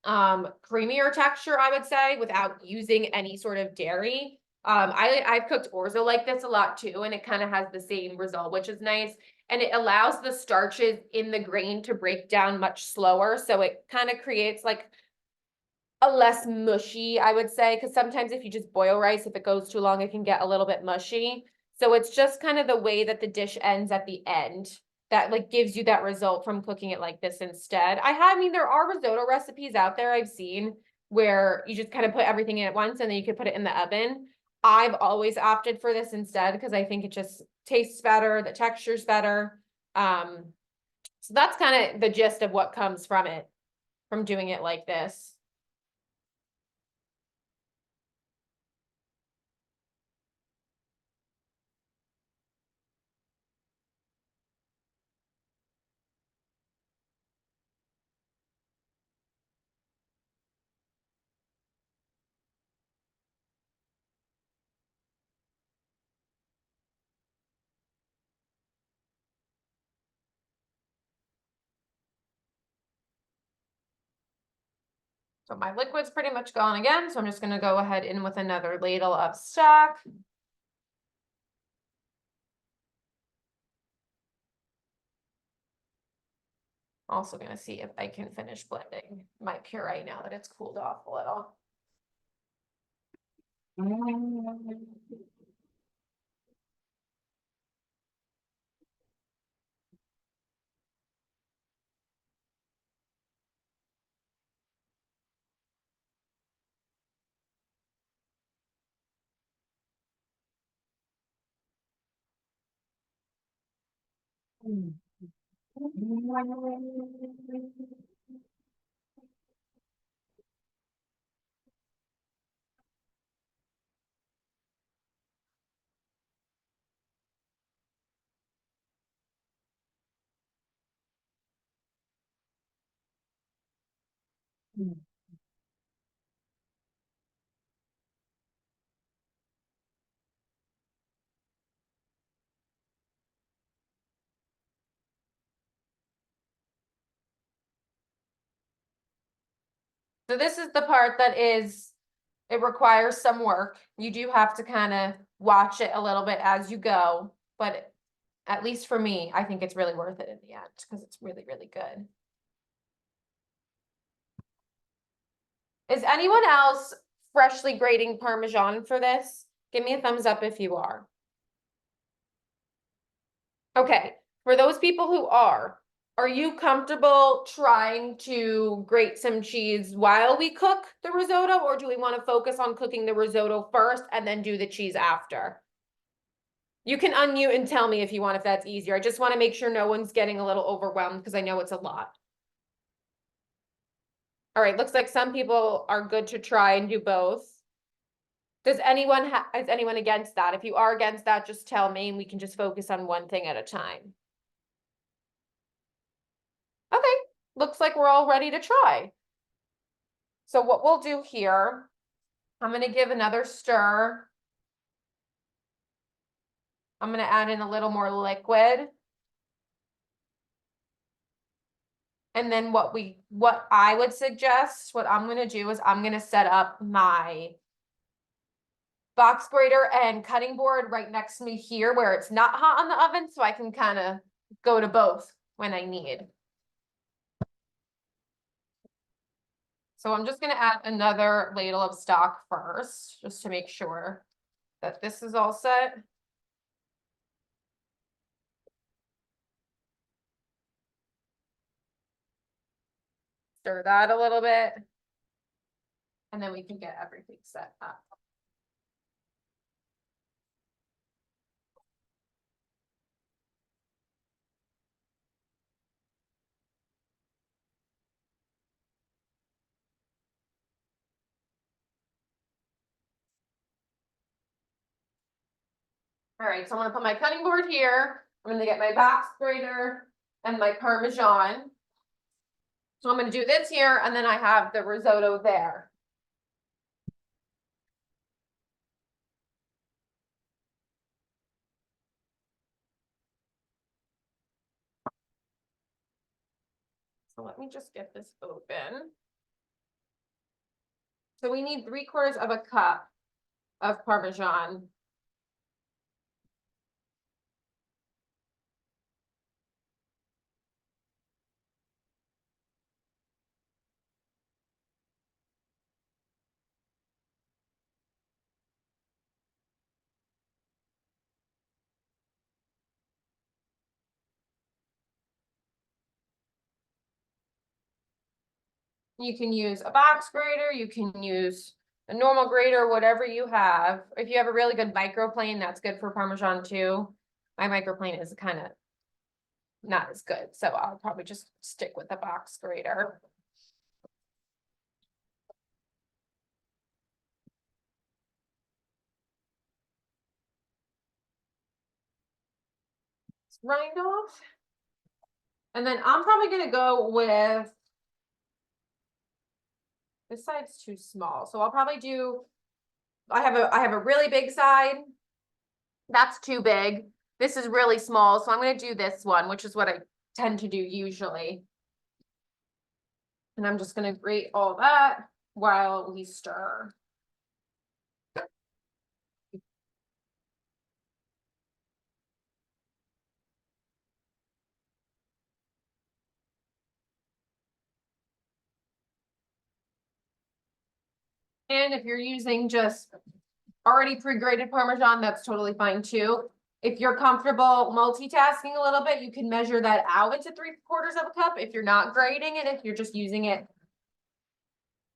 creamier texture, I would say, without using any sort of dairy. I've cooked orzo like this a lot too, and it kind of has the same result, which is nice. And it allows the starches in the grain to break down much slower. So it kind of creates like a less mushy, I would say, because sometimes if you just boil rice, if it goes too long, it can get a little bit mushy. So it's just kind of the way that the dish ends at the end that like gives you that result from cooking it like this instead. I mean, there are risotto recipes out there I've seen where you just kind of put everything in at once and then you could put it in the oven. I've always opted for this instead because I think it just tastes better, the texture's better. So that's kind of the gist of what comes from it, from doing it like this. So my liquid's pretty much gone again, so I'm just gonna go ahead in with another ladle of stock. Also gonna see if I can finish blending my puree now that it's cooled off a little. So this is the part that it requires some work. You do have to kind of watch it a little bit as you go, but at least for me, I think it's really worth it in the end because it's really, really good. Is anyone else freshly grating Parmesan for this? Give me a thumbs up if you are. Okay, for those people who are you comfortable trying to grate some cheese while we cook the risotto, or do we want to focus on cooking the risotto first and then do the cheese after? You can unmute and tell me if you want, if that's easier. I just want to make sure no one's getting a little overwhelmed because I know it's a lot. All right, looks like some people are good to try and do both. Is anyone against that? If you are against that, just tell me and we can just focus on one thing at a time. Okay, looks like we're all ready to try. So what we'll do here, I'm gonna give another stir. I'm gonna add in a little more liquid. And then what I would suggest, what I'm gonna do is I'm gonna set up my box grater and cutting board right next to me here where it's not hot on the oven, so I can kind of go to both when I need. So I'm just gonna add another ladle of stock first, just to make sure that this is all set. Stir that a little bit. And then we can get everything set up. All right, so I'm gonna put my cutting board here. I'm gonna get my box grater and my Parmesan. So I'm gonna do this here, and then I have the risotto there. So let me just get this open. So we need 3/4 of a cup of Parmesan. You can use a box grater, you can use a normal grater, whatever you have. If you have a really good microplane, that's good for Parmesan too. My microplane is kind of not as good, so I'll probably just stick with the box grater. Rind off. And then I'm probably gonna go with, this side's too small, so I'll probably do, I have a really big side. That's too big. This is really small, so I'm gonna do this one, which is what I tend to do usually. And I'm just gonna grate all that while we stir. And if you're using just already pre-grated Parmesan, that's totally fine too. If you're comfortable multitasking a little bit, you can measure that out into 3/4 of a cup if you're not grating it. If you're just using it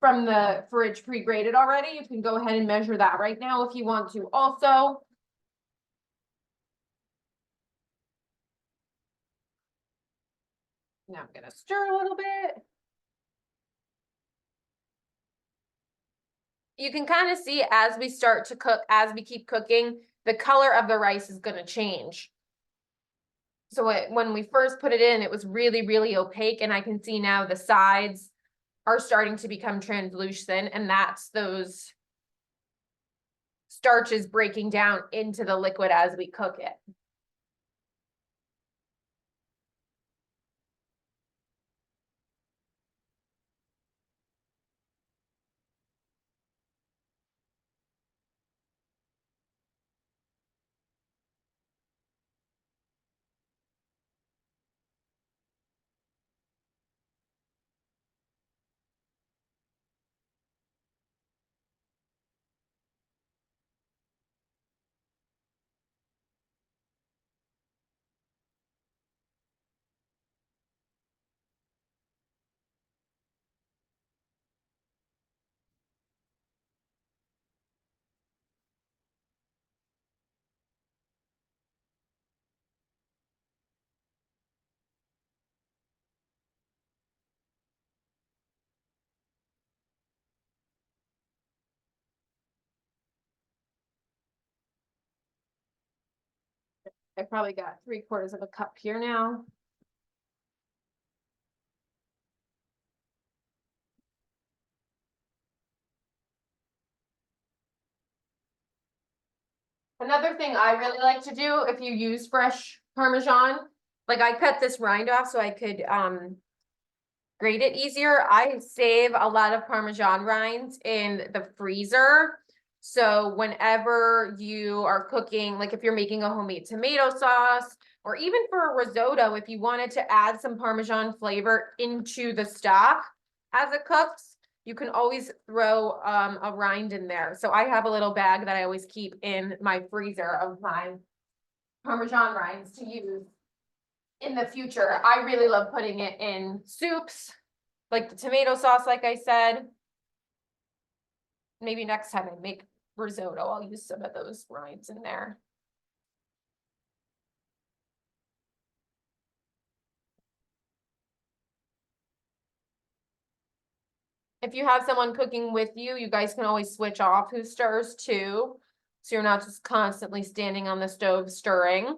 from the fridge pre-grated already, you can go ahead and measure that right now if you want to also. Now I'm gonna stir a little bit. You can kind of see as we start to cook, as we keep cooking, the color of the rice is gonna change. So when we first put it in, it was really, really opaque, and I can see now the sides are starting to become translucent, and that's those starches breaking down into the liquid as we cook it. I probably got 3/4 of a cup here now. Another thing I really like to do if you use fresh Parmesan, like I cut this rind off so I could grate it easier. I save a lot of Parmesan rinds in the freezer. So whenever you are cooking, like if you're making a homemade tomato sauce, or even for a risotto, if you wanted to add some Parmesan flavor into the stock as it cooks, you can always throw a rind in there. So I have a little bag that I always keep in my freezer of my Parmesan rinds to use in the future. I really love putting it in soups, like the tomato sauce, like I said. Maybe next time I make risotto, I'll use some of those rinds in there. If you have someone cooking with you, you guys can always switch off who stirs too. So you're not just constantly standing on the stove stirring.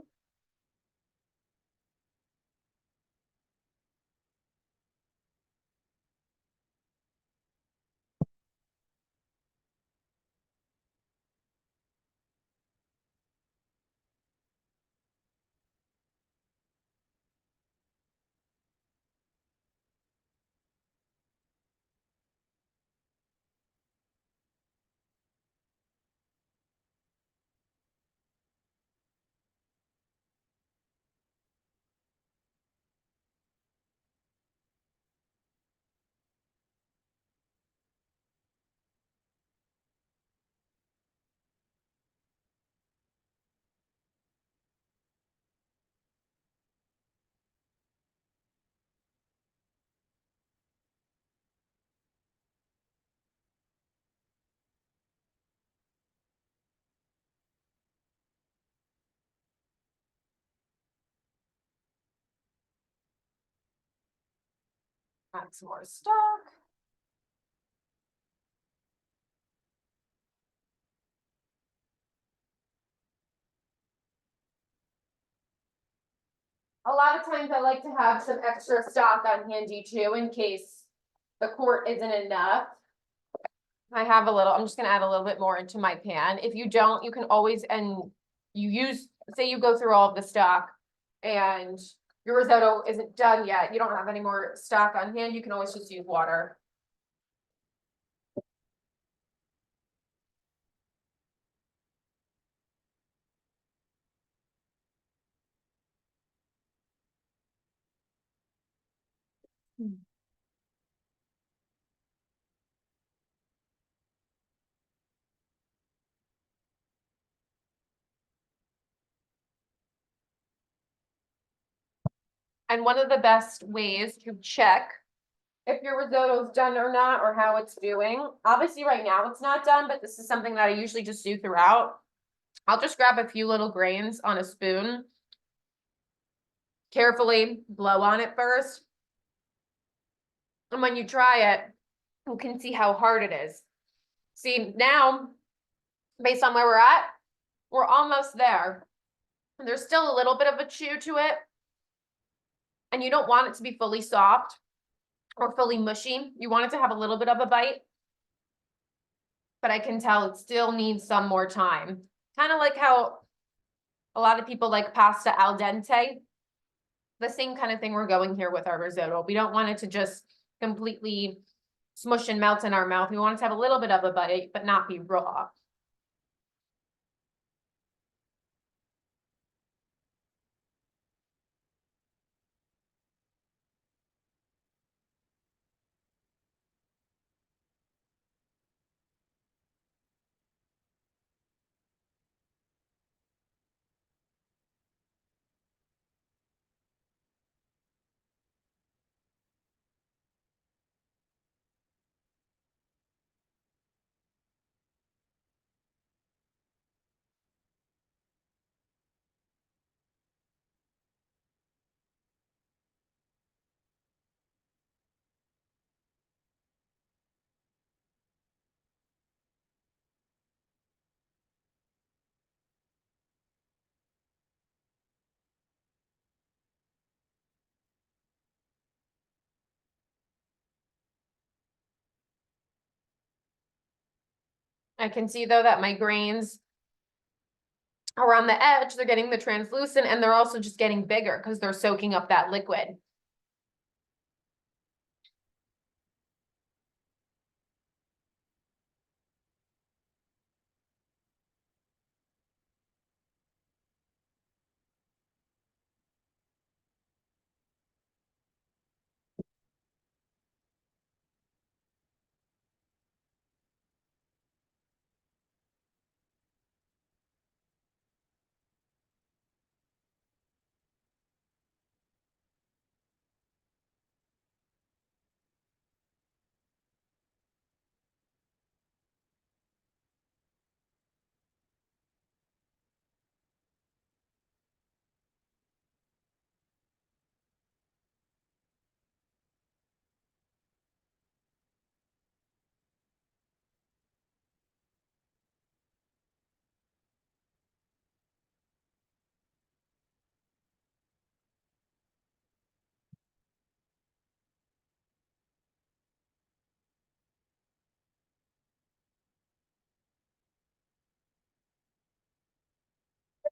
Add some more stock. A lot of times I like to have some extra stock on handy too, in case the quart isn't enough. I have a little, I'm just gonna add a little bit more into my pan. If you don't, you can always, and you use, say you go through all of the stock and your risotto isn't done yet, you don't have any more stock on hand, you can always just use water. And one of the best ways to check if your risotto is done or not, or how it's doing. Obviously right now it's not done, but this is something that I usually just do throughout. I'll just grab a few little grains on a spoon, carefully blow on it first. And when you try it, you can see how hard it is. See, now, based on where we're almost there. And there's still a little bit of a chew to it. And you don't want it to be fully soft or fully mushy. You want it to have a little bit of a bite. But I can tell it still needs some more time. Kind of like how a lot of people like pasta al dente. The same kind of thing we're going here with our risotto. We don't want it to just completely smush and melt in our mouth. We want it to have a little bit of a bite, but not be raw. I can see though that my grains around the edge, they're getting the translucent, and they're also just getting bigger because they're soaking up that liquid.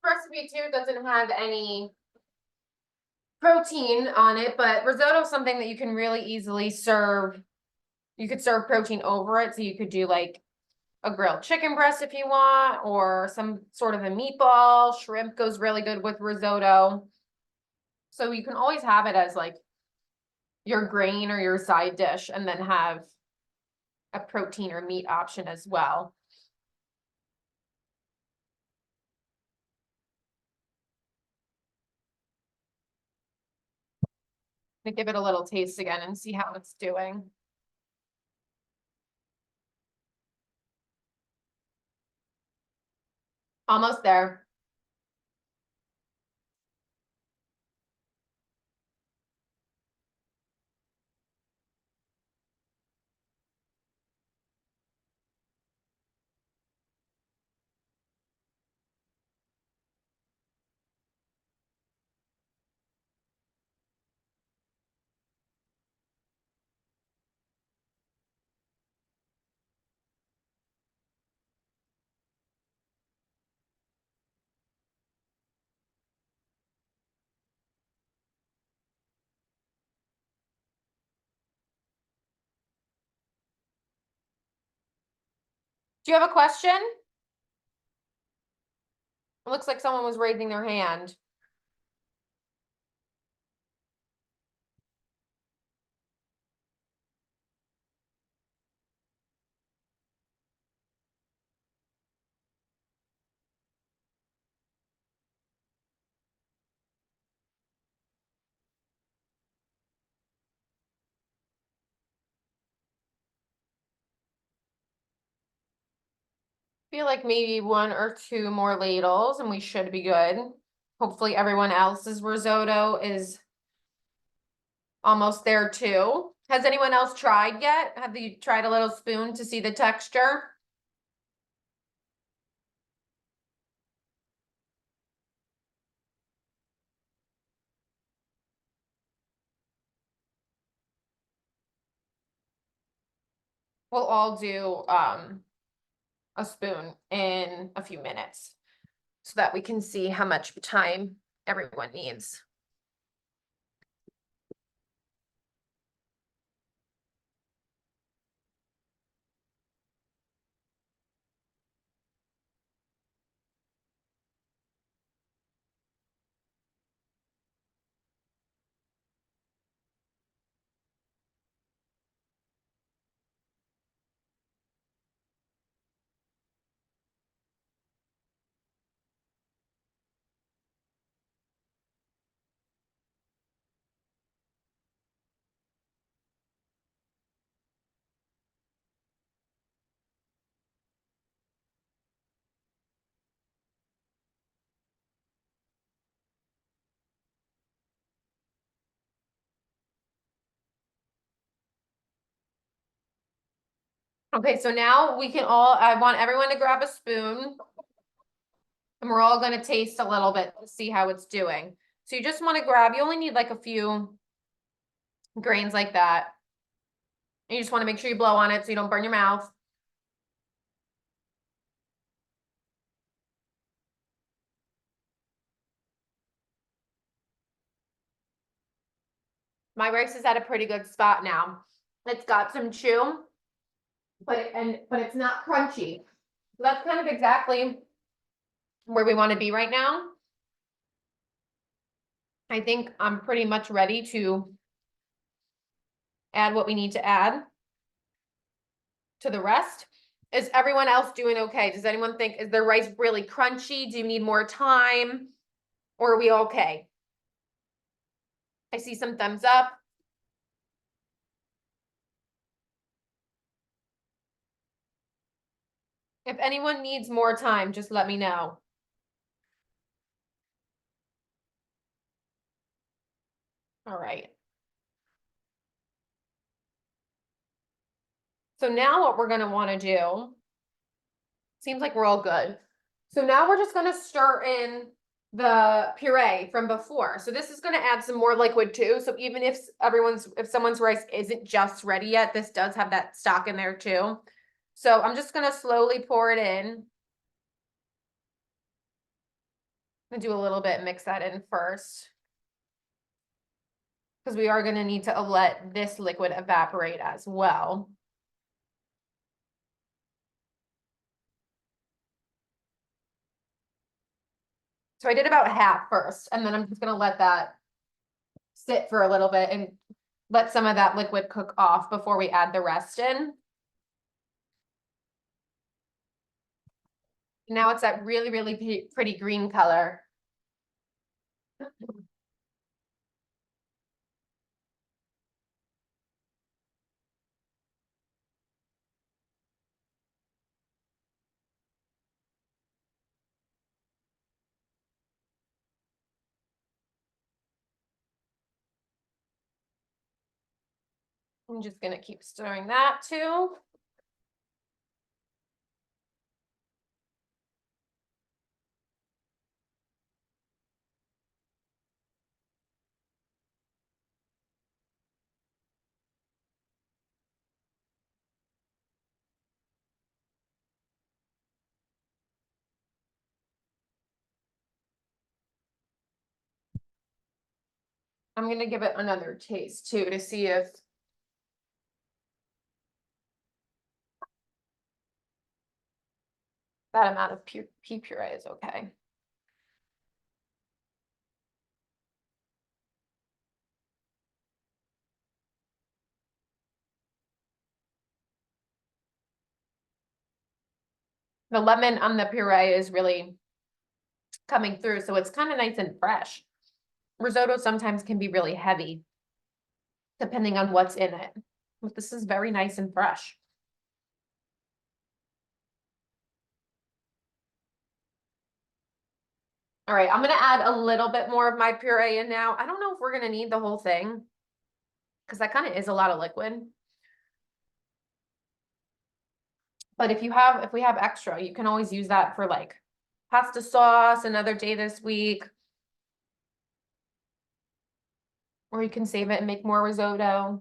recipe too doesn't have any protein on it, but risotto is something that you can really easily serve. You could serve protein over it, so you could do like a grilled chicken breast if you want, or some sort of a meatball. Shrimp goes really good with risotto. So you can always have it as like your grain or your side dish, and then have a protein or meat option as well. To give it a little taste again and see how it's doing. Almost there. Do you have a question? It looks like someone was raising their hand. Feel like maybe one or two more ladles and we should be good. Hopefully everyone else's risotto is almost there too. Has anyone else tried yet? Have you tried a little spoon to see the texture? We'll all do a spoon in a few minutes so that we can see how much time everyone needs. Okay, so now we can all, I want everyone to grab a spoon. And we're all gonna taste a little bit to see how it's doing. So you just wanna grab, you only need like a few grains like that. And you just wanna make sure you blow on it so you don't burn your mouth. My rice is at a pretty good spot now. It's got some chew, but it's not crunchy. So that's kind of exactly where we want to be right now. I think I'm pretty much ready to add what we need to add to the rest. Is everyone else doing okay? Does anyone think, is their rice really crunchy? Do you need more time? Or are we okay? I see some thumbs up. If anyone needs more time, just let me know. All right. So now what we're gonna wanna do, seems like we're all good. So now we're just gonna stir in the puree from before. So this is gonna add some more liquid too. So even if someone's rice isn't just ready yet, this does have that stock in there too. So I'm just gonna slowly pour it in. I'm gonna do a little bit, mix that in first. Because we are gonna need to let this liquid evaporate as well. So I did about half first, and then I'm just gonna let that sit for a little bit and let some of that liquid cook off before we add the rest in. Now it's that really, really pretty green color. I'm just gonna keep stirring that too. I'm gonna give it another taste too to see if that amount of pea puree is okay. The lemon on the puree is really coming through, so it's kind of nice and fresh. Risotto sometimes can be really heavy, depending on what's in it. But this is very nice and fresh. All right, I'm gonna add a little bit more of my puree in now. I don't know if we're gonna need the whole thing, because that kind of is a lot of liquid. But if we have extra, you can always use that for like pasta sauce another day this week. Or you can save it and make more risotto.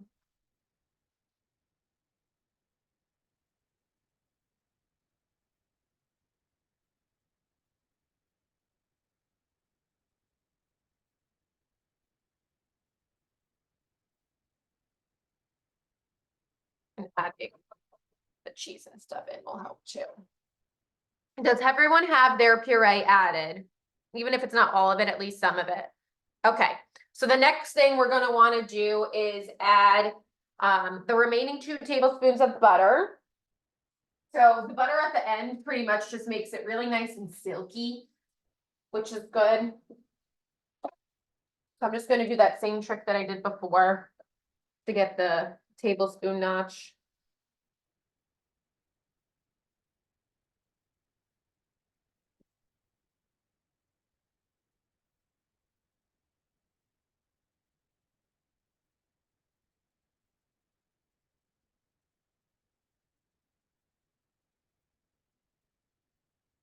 And adding the cheese and stuff in will help too. Does everyone have their puree added? Even if it's not all of it, at least some of it. Okay, so the next thing we're gonna wanna do is add the remaining 2 tablespoons of butter. So the butter at the end pretty much just makes it really nice and silky, which is good. So I'm just gonna do that same trick that I did before to get the tablespoon notch.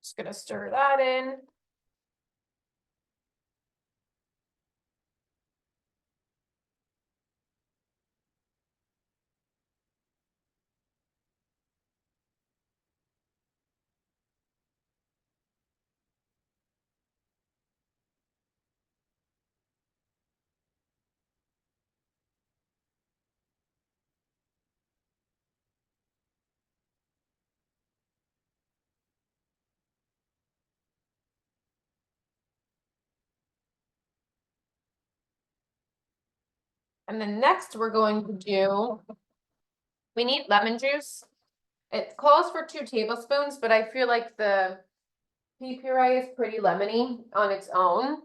Just gonna stir that in. And then next we're going to do, we need lemon juice. It calls for 2 tablespoons, but I feel like the pea puree is pretty lemony on its own.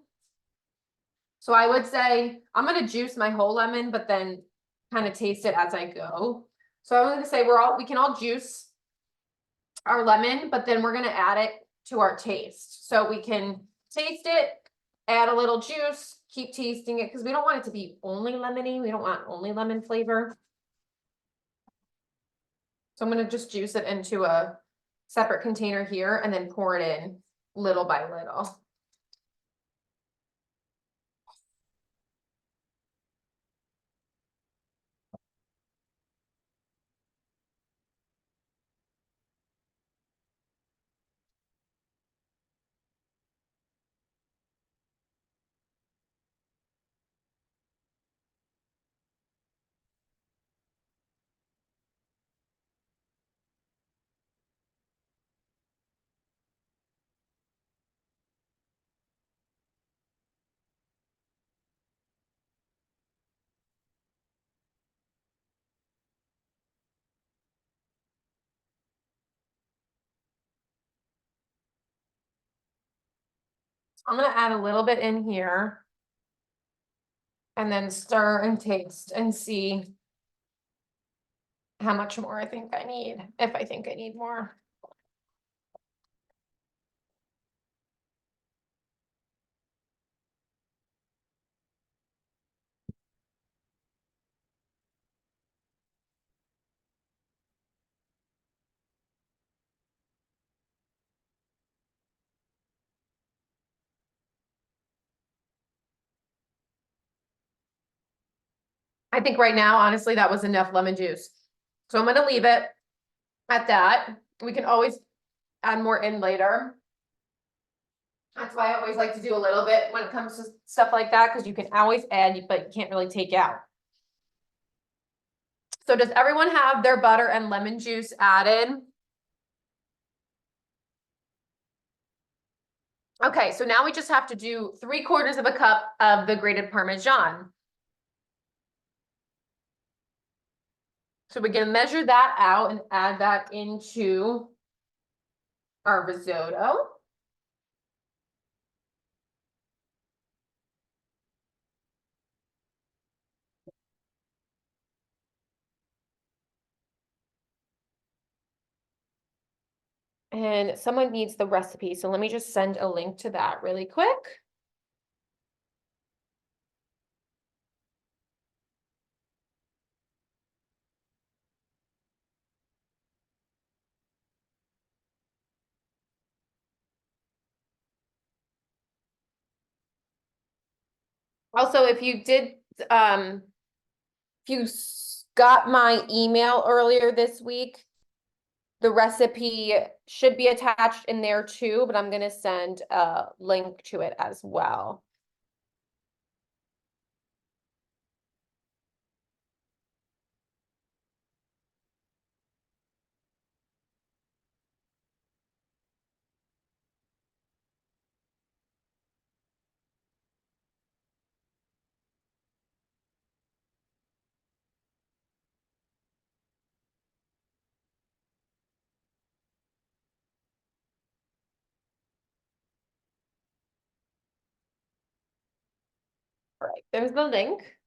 So I would say I'm gonna juice my whole lemon, but then kind of taste it as I go. So I'm gonna say we can all juice our lemon, but then we're gonna add it to our taste. So we can taste it, add a little juice, keep tasting it, because we don't want it to be only lemony. We don't want only lemon flavor. So I'm gonna just juice it into a separate container here and then pour it in little by little. I'm gonna add a little bit in here. And then stir and taste and see how much more I think I need, if I think I need more. I think right now, honestly, that was enough lemon juice. So I'm gonna leave it at that. We can always add more in later. That's why I always like to do a little bit when it comes to stuff like that, because you can always add, but you can't really take out. So does everyone have their butter and lemon juice added? Okay, so now we just have to do 3/4 of a cup of the grated Parmesan. So we're gonna measure that out and add that into our risotto. And someone needs the recipe, so let me just send a link to that really quick. Also, if you did, if you got my email earlier this week, the recipe should be attached in there too, but I'm gonna send a link to it as well. All right, there's the link.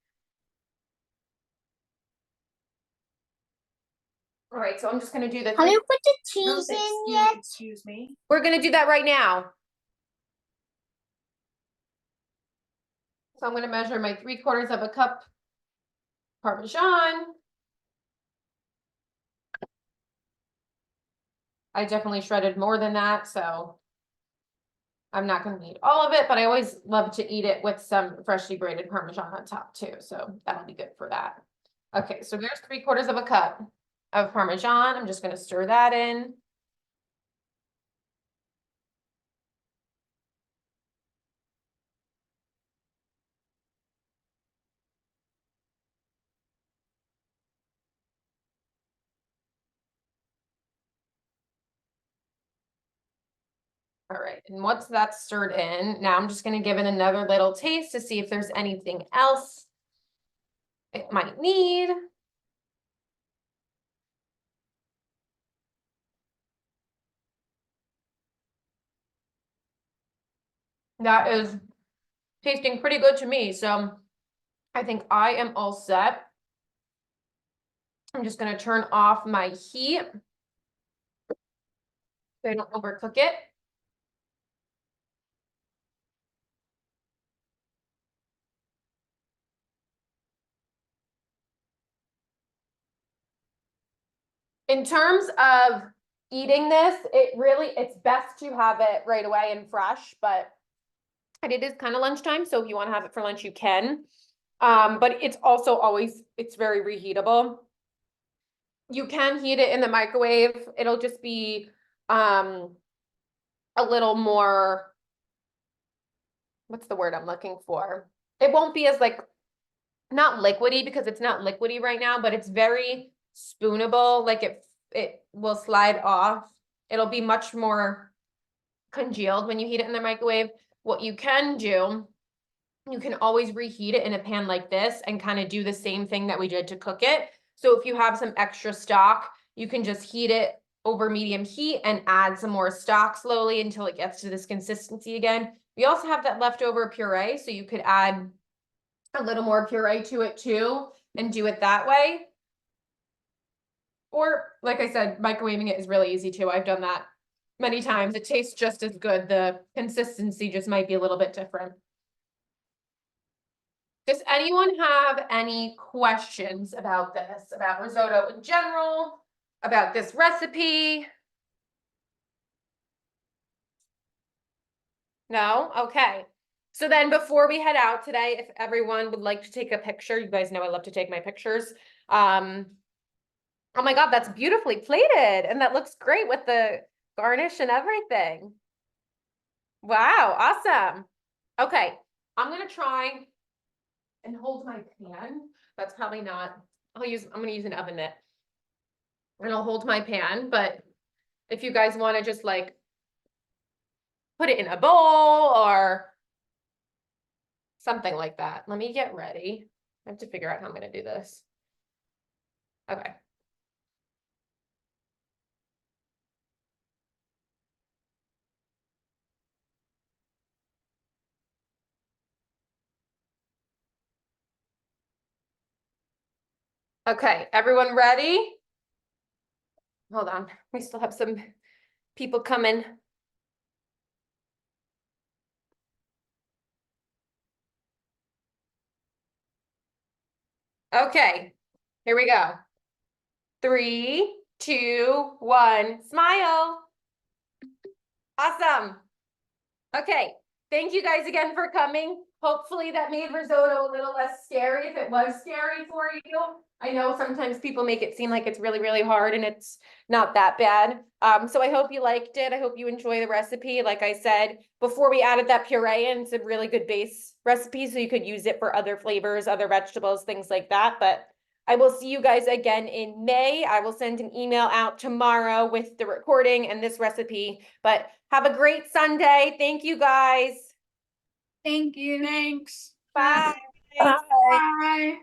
All right, so I'm just gonna do the Have you put the No, cheese in yet? excuse me. We're gonna do that right now. So I'm gonna measure my 3/4 of a cup Parmesan. I definitely shredded more than that, so I'm not gonna need all of it, but I always love to eat it with some freshly grated Parmesan on top too, so that'll be good for that. Okay, so there's 3/4 of a cup of Parmesan. I'm just gonna stir that in. All right, and once that's stirred in, now I'm just gonna give it another little taste to see if there's anything else it might need. That is tasting pretty good to me, so I think I am all set. I'm just gonna turn off my heat so I don't overcook it. In terms of eating this, it's best to have it right away and fresh, but it is kind of lunchtime, so if you want to have it for lunch, you can. But it's also it's very reheatable. You can heat it in the microwave. It'll just be a little more, what's the word I'm looking for? It won't be as like, not liquidy because it's not liquidy right now, but it's very spoonable. Like it will slide off. It'll be much more congealed when you heat it in the microwave. What you can do, you can always reheat it in a pan like this and kind of do the same thing that we did to cook it. So if you have some extra stock, you can just heat it over medium heat and add some more stock slowly until it gets to this consistency again. We also have that leftover puree, so you could add a little more puree to it too and do it that way. Or, like I said, microwaving it is really easy too. I've done that many times. It tastes just as good. The consistency just might be a little bit different. Does anyone have any questions about this, about risotto in general, about this recipe? No? Okay. So then before we head out today, if everyone would like to take a picture, you guys know I love to take my pictures. Oh my God, that's beautifully plated. And that looks great with the garnish and everything. Wow, awesome. Okay, I'm gonna try and hold my pan. That's probably not, I'm gonna use an oven mitt. And I'll hold my pan, but if you guys want to just like put it in a bowl or something like that. Let me get ready. I have to figure out how I'm gonna do this. Okay. Okay, everyone ready? Hold on, we still have some people coming. Okay, here we go. 3, 2, 1, smile. Awesome. Okay, thank you guys again for coming. Hopefully that made risotto a little less scary if it was scary for you. I know sometimes people make it seem like it's really, really hard and it's not that bad. So I hope you liked it. I hope you enjoy the recipe. Like I said, before we added that puree in, it's a really good base recipe, so you could use it for other flavors, other vegetables, things like that. But I will see you guys again in May. I will send an email out tomorrow with the recording and this recipe. But have a great Sunday. Thank you guys. Thank you. Thanks. Bye. Bye.